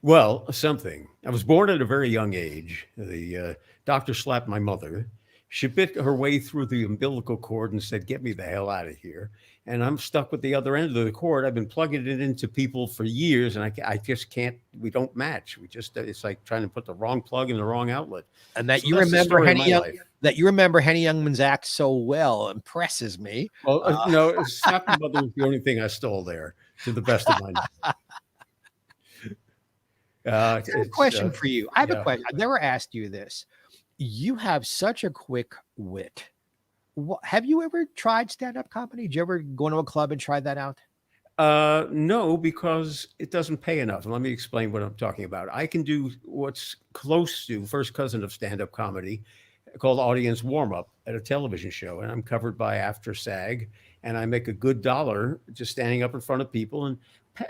Well, something. I was born at a very young age. The doctor slapped my mother. She bit her way through the umbilical cord and said, "Get me the hell out of here." And I'm stuck with the other end of the cord. I've been plugging it into people for years, and I just can't. We don't match. It's like trying to put the wrong plug in the wrong outlet. And that So you that's the remember story of Henny my Young, life. that you remember Henny Youngman's act so well impresses me. Well, no, slap my mother was the only thing I stole there, to the best of my knowledge. I have a question for you. I have a yeah. question. I've never asked you this. You have such a quick wit. Have you ever tried stand-up comedy? Did you ever go into a club and try that out? No, because it doesn't pay enough. And let me explain what I'm talking about. I can do what's close to first cousin of stand-up comedy called audience warm-up at a television show. And I'm covered by After SAG. And I make a good dollar just standing up in front of people and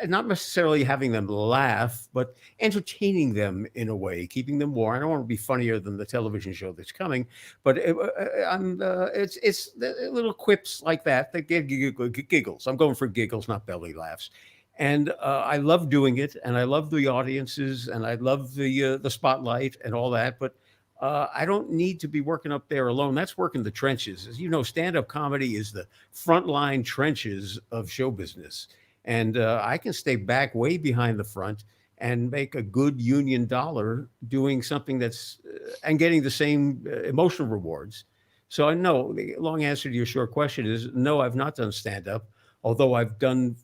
not necessarily having them laugh, but entertaining them in a way, keeping them warm. I don't want to be funnier than the television show that's coming, but it's the little quips like that that get giggles. I'm going for giggles, not belly laughs. And I love doing it, and I love the audiences, and I love the spotlight and all that. But I don't need to be working up there alone. That's working the trenches. As you know, stand-up comedy is the frontline trenches of show business. And I can stay back way behind the front and make a good union dollar doing something that's and getting the same emotional rewards. So I know the long answer to your short question is no, I've not done stand-up, although I've done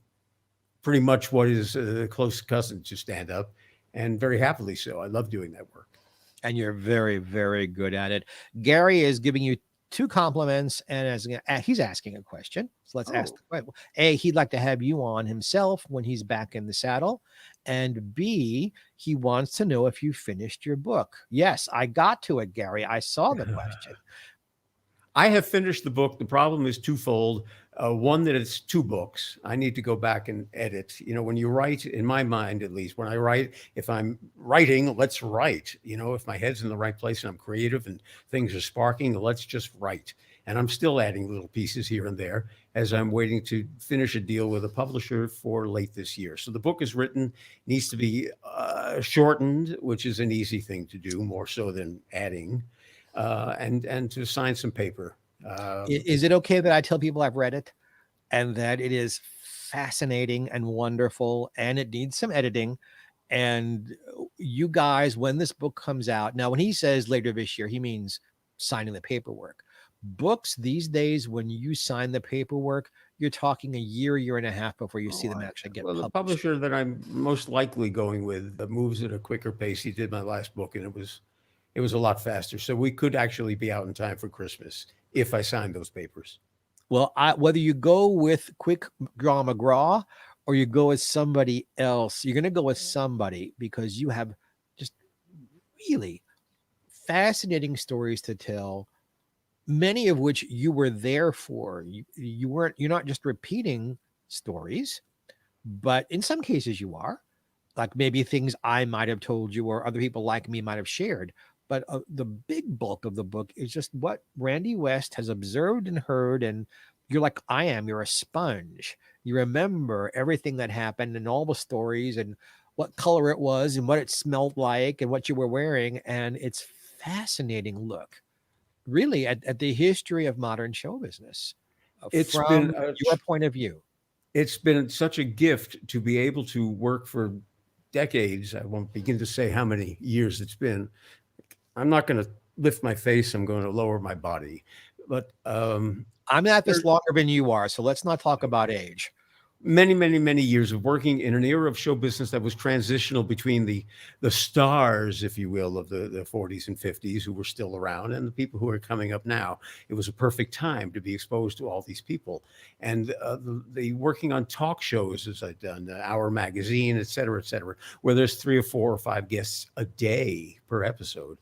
pretty much what is a close cousin to stand-up, and very happily so. I love doing that work. And you're very, very good at it. Gary is giving you two compliments, and he's asking a question. So let's ask Oh, the question. A, he'd like to have you on himself when he's back in the saddle. And B, he wants to know if you finished your book. Yes, I got to it, Gary. I saw the question. I have finished the book. The problem is twofold. One, that it's two books. I need to go back and edit. You know, when you write, in my mind at least, when I write, if I'm writing, let's write. You know, if my head's in the right place and I'm creative and things are sparking, let's just write. And I'm still adding little pieces here and there as I'm waiting to finish a deal with a publisher for late this year. So the book is written, needs to be shortened, which is an easy thing to do, more so than adding, and to sign some paper. Is it okay that I tell people I've read it and that it is fascinating and wonderful and it needs some editing? And you guys, when this book comes out, now when he says later this year, he means signing the paperwork. Books these days, when you sign the paperwork, you're talking a year and a half before you see Oh, them actually get well, the published. publisher that I'm most likely going with moves at a quicker pace. He did my last book, and it was a lot faster. So we could actually be out in time for Christmas if I signed those papers. Well, whether you go with Quick Draw McGraw or you go with somebody else, you're going to go with somebody because you have just really fascinating stories to tell, many of which you were there for. You're not just repeating stories, but in some cases you are, like maybe things I might have told you or other people like me might have shared. But the big bulk of the book is just what Randy West has observed and heard. And you're like I am, you're a sponge. You remember everything that happened and all the stories and what color it was and what it smelled like and what you were wearing. And it's fascinating look really at the history of modern show business It's been from your point of view. it's been such a gift to be able to work for decades. I won't begin to say how many years it's been. I'm not going to lift my face. I'm going to lower my body. But I'm at there, this longer than you are, so let's not talk about age. many, many, many years of working in an era of show business that was transitional between the stars, if you will, of the 40s and 50s who were still around and the people who are coming up now. It was a perfect time to be exposed to all these people. And the working on talk shows, as I've done, Hour Magazine, et cetera, where there's 3 or 4 or 5 guests a day per episode.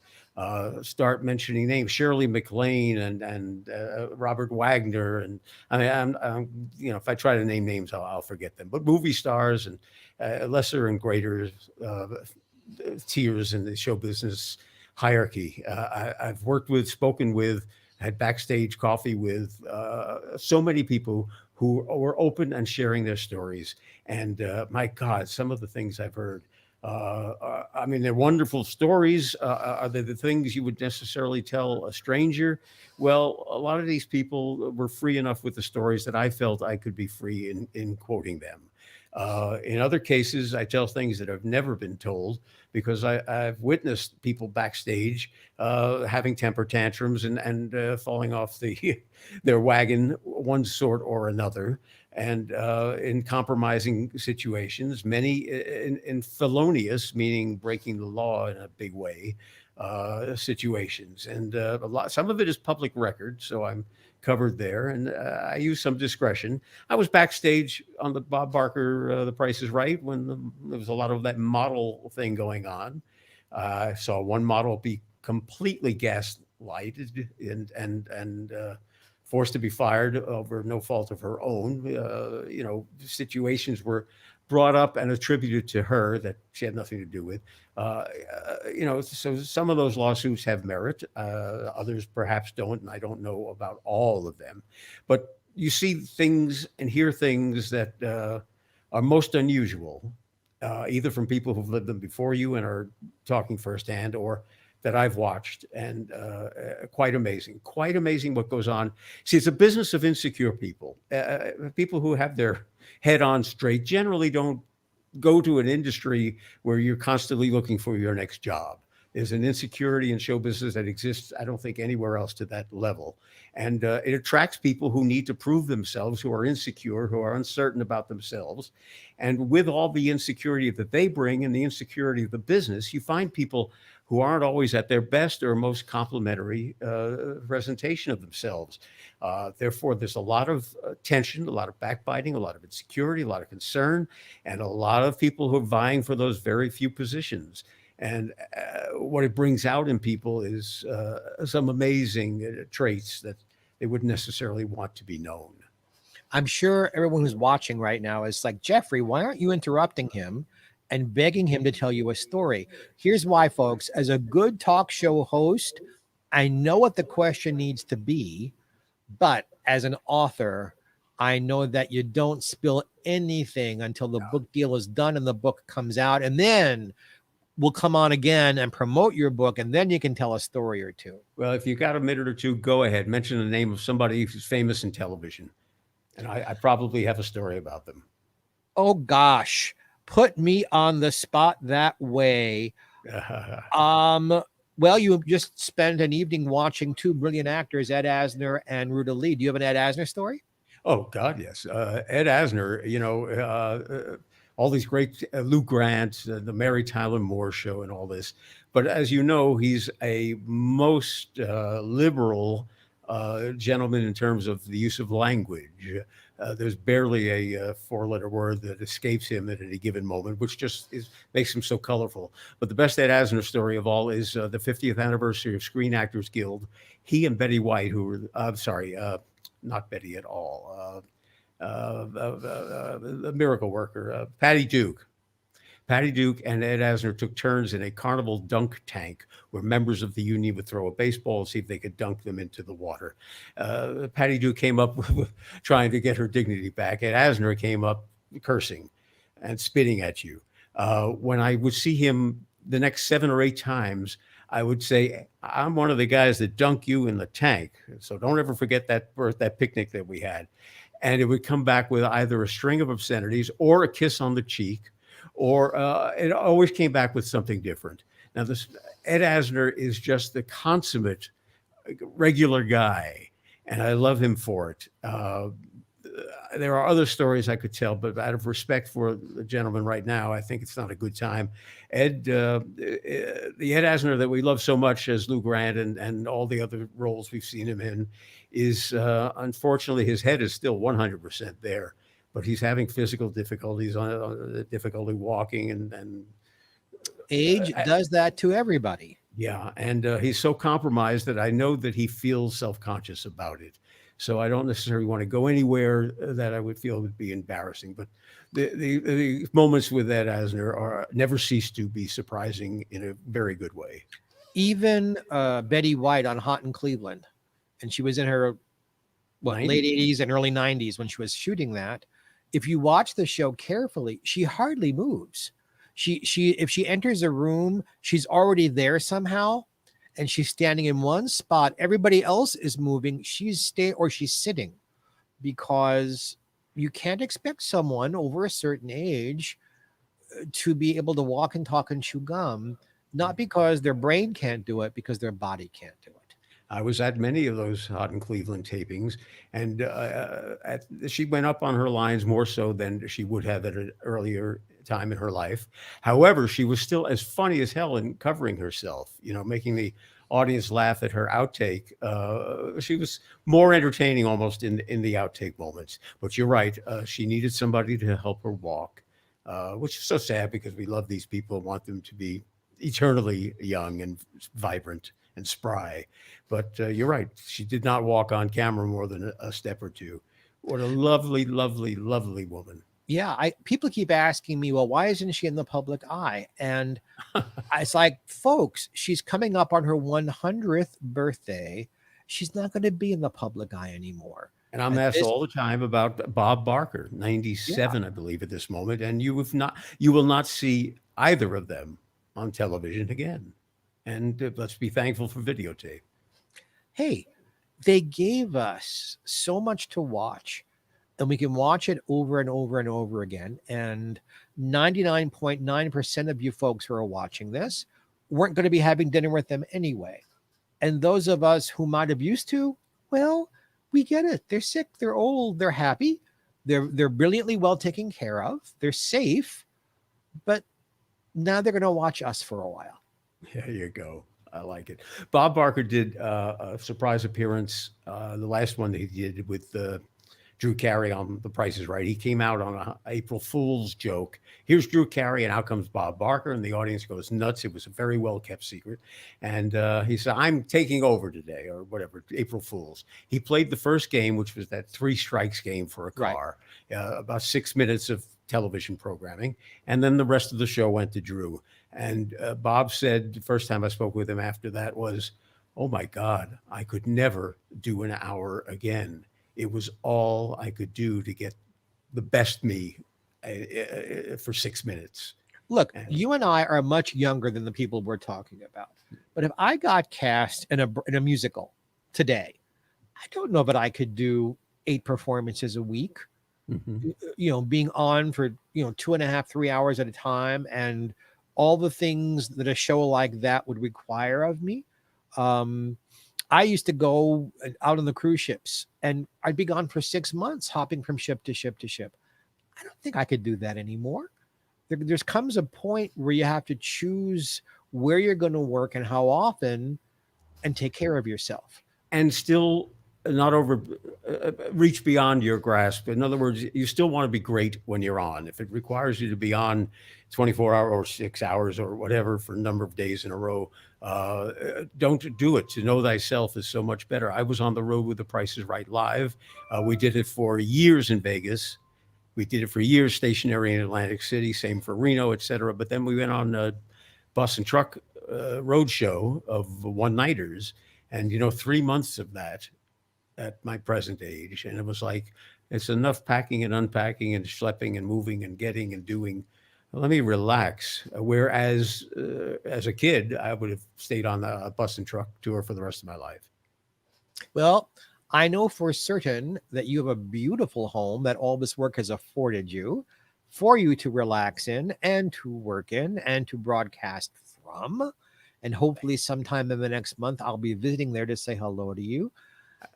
Start mentioning names, Shirley MacLaine and Robert Wagner, and I mean, I'm if I try to name names, I'll forget them. But movie stars and lesser and greater uh, tiers in the show business hierarchy. I've worked with, spoken with, had backstage coffee with so many people who were open and sharing their stories. And my God, some of the things I've heard. I mean, they're wonderful stories. Are they the things you would necessarily tell a stranger? Well, a lot of these people were free enough with the stories that I felt I could be free in quoting them. In other cases, I tell things that have never been told because I've witnessed people backstage having temper tantrums and falling off their wagon, one sort or another, and in compromising situations, many in felonious, meaning breaking the law in a big way, situations, and some of it is public record, so I'm covered there, and I use some discretion. I was backstage on the Bob Barker, The Price is Right, when there was a lot of that model thing going on. I saw one model be completely gaslighted and forced to be fired over no fault of her own. Situations were brought up and attributed to her that she had nothing to do with. So some of those lawsuits have merit. Others perhaps don't, and I don't know about all of them. But you see things and hear things that are most unusual, either from people who've lived them before you and are talking firsthand, or that I've watched, and quite amazing what goes on. See, it's a business of insecure people. People who have their head on straight generally don't go to an industry where you're constantly looking for your next job. There's an insecurity in show business that exists, I don't think, anywhere else to that level. And it attracts people who need to prove themselves, who are insecure, who are uncertain about themselves. And with all the insecurity that they bring and the insecurity of the business, you find people who aren't always at their best or most complimentary presentation of themselves. Therefore, there's a lot of tension, a lot of backbiting, a lot of insecurity, a lot of concern, and a lot of people who are vying for those very few positions. And what it brings out in people is some amazing traits that they wouldn't necessarily want to be known. I'm sure everyone who's watching right now is like, Geoffrey, why aren't you interrupting him and begging him to tell you a story? Here's why, folks. As a good talk show host, I know what the question needs to be, but as an author, I know that you don't spill anything until the book deal is done and the book comes out. And then we'll come on again and promote your book, and then you can tell a story or two. Well, if you got a minute or two, go ahead. Mention the name of somebody who's famous in television. And I probably have a story about them. Oh, gosh. Put me on the spot that way. Well, you just spent an evening watching two brilliant actors, Ed Asner and Ruta Lee. Do you have an Ed Asner story? Oh, God, yes. Ed Asner, all these great Lou Grant, the Mary Tyler Moore Show, and all this. But as you know, he's a most liberal gentleman in terms of the use of language. There's barely a four-letter word that escapes him at any given moment, which just makes him so colorful. But the best Ed Asner story of all is the 50th anniversary of Screen Actors Guild. He and Betty White, who were, not Betty at all, the miracle worker, Patty Duke. Patty Duke and Ed Asner took turns in a carnival dunk tank where members of the union would throw a baseball and see if they could dunk them into the water. Patty Duke came up trying to get her dignity back. Ed Asner came up cursing and spitting at you. When I would see him the next 7 or 8 times, I would say, I'm one of the guys that dunk you in the tank. So don't ever forget that picnic that we had. And it would come back with either a string of obscenities or a kiss on the cheek, or it always came back with something different. Now, this Ed Asner is just the consummate regular guy, and I love him for it. There are other stories I could tell, but out of respect for the gentleman right now, I think it's not a good time. The Ed Asner that we love so much as Lou Grant and all the other roles we've seen him in is, unfortunately, his head is still 100% there, but he's having physical difficulties, difficulty walking, and Age does that to everybody. yeah, and he's so compromised that I know that he feels self-conscious about it. So I don't necessarily want to go anywhere that I would feel would be embarrassing. But the moments with Ed Asner never cease to be surprising in a very good way. Even Betty White on Hot in Cleveland, and she was in her late 80s and early 90s when she was shooting that. If you watch the show carefully, she hardly moves. She if she enters a room, she's already there somehow, and she's standing in one spot. Everybody else is moving. She's sitting, because you can't expect someone over a certain age to be able to walk and talk and chew gum, not because their brain can't do it, because their body can't do it. I was at many of those Hot in Cleveland tapings, and she went up on her lines more so than she would have at an earlier time in her life. However, she was still as funny as hell in covering herself, making the audience laugh at her outtake. She was more entertaining almost in the outtake moments. But you're right, she needed somebody to help her walk, which is so sad because we love these people and want them to be eternally young and vibrant and spry. But you're right, she did not walk on camera more than a step or two. What a lovely, lovely, lovely woman. Yeah, people keep asking me, well, why isn't she in the public eye? And it's like, folks, she's coming up on her 100th birthday. She's not going to be in the public eye anymore. And I'm asked all the time about Bob Barker, 97, I believe, at this moment, and you will not see either of them on television again. And let's be thankful for videotape. Hey, they gave us so much to watch, and we can watch it over and over and over again. And 99.9% of you folks who are watching this weren't going to be having dinner with them anyway. And those of us who might have used to, well, we get it. They're sick, they're old, they're happy, they're brilliantly well taken care of, they're safe, but now they're going to watch us for a while. There you go. I like it. Bob Barker did a surprise appearance, the last one that he did with Drew Carey on The Price is Right. He came out on a April Fool's joke. Here's Drew Carey, and out comes Bob Barker, and the audience goes nuts. It was a very well kept secret, and he said, "I'm taking over today," or whatever. April Fool's. He played the first game, which was that three strikes game for a Right. car, about 6 minutes of television programming, and then the rest of the show went to Drew. And Bob said the first time I spoke with him after that was, "Oh my God, I could never do an hour again. It was all I could do to get the best me for 6 minutes." Look, And you and I are much younger than the people we're talking about. But if I got cast in a musical today, I don't know that I could do 8 performances a week. mhm. Being on for 2.5, 3 hours at a time, and all the things that a show like that would require of me. Um, I used to go out on the cruise ships, and I'd be gone for 6 months, hopping from ship to ship to ship. I don't think I could do that anymore. There's comes a point where you have to choose where you're going to work and how often, and take care of yourself. And still not over reach beyond your grasp. In other words, you still want to be great when you're on. If it requires you to be on 24 hours or 6 hours or whatever for a number of days in a row, don't do it. To know thyself is so much better. I was on the road with The Price is Right live. We did it for years in Vegas. We did it for years stationary in Atlantic City, same for Reno, et cetera. But then we went on a bus and truck road show of one-nighters. And, 3 months of that at my present age. And it was like, it's enough packing and unpacking and schlepping and moving and getting and doing. Let me relax. Whereas as a kid, I would have stayed on a bus and truck tour for the rest of my life. Well, I know for certain that you have a beautiful home that all this work has afforded you for you to relax in and to work in and to broadcast from. And hopefully, sometime in the next month, I'll be visiting there to say hello to you.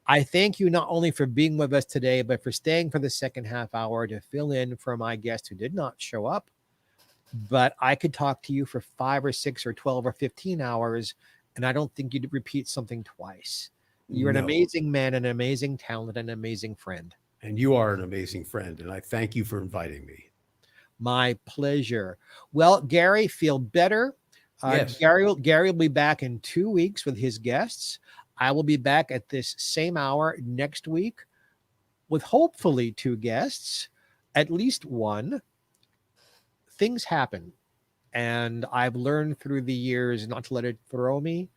I thank you not only for being with us today, but for staying for the second half hour to fill in for my guest who did not show up. But I could talk to you for 5 or 6 or 12 or 15 hours, and I don't think you'd repeat something twice. You're an No. amazing man, an amazing talent, an amazing friend. And you are an amazing friend. And I thank you for inviting me. My pleasure. Well, Gary, feel better. Yes. Gary will be back in 2 weeks with his guests. I will be back at this same hour next week with hopefully two guests, at least one. Things happen, and I've learned through the years not to let it throw me.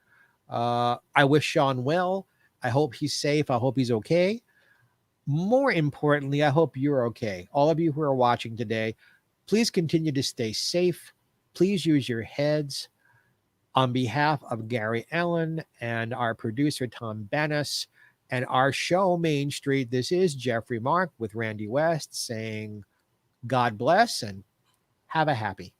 I wish Sean well. I hope he's safe. I hope he's okay. More importantly, I hope you're okay. All of you who are watching today, please continue to stay safe. Please use your heads. On behalf of Gary Allen and our producer, Tom Bannis, and our show, Main Street, this is Geoffrey Mark with Randy West saying, God bless and have a happy.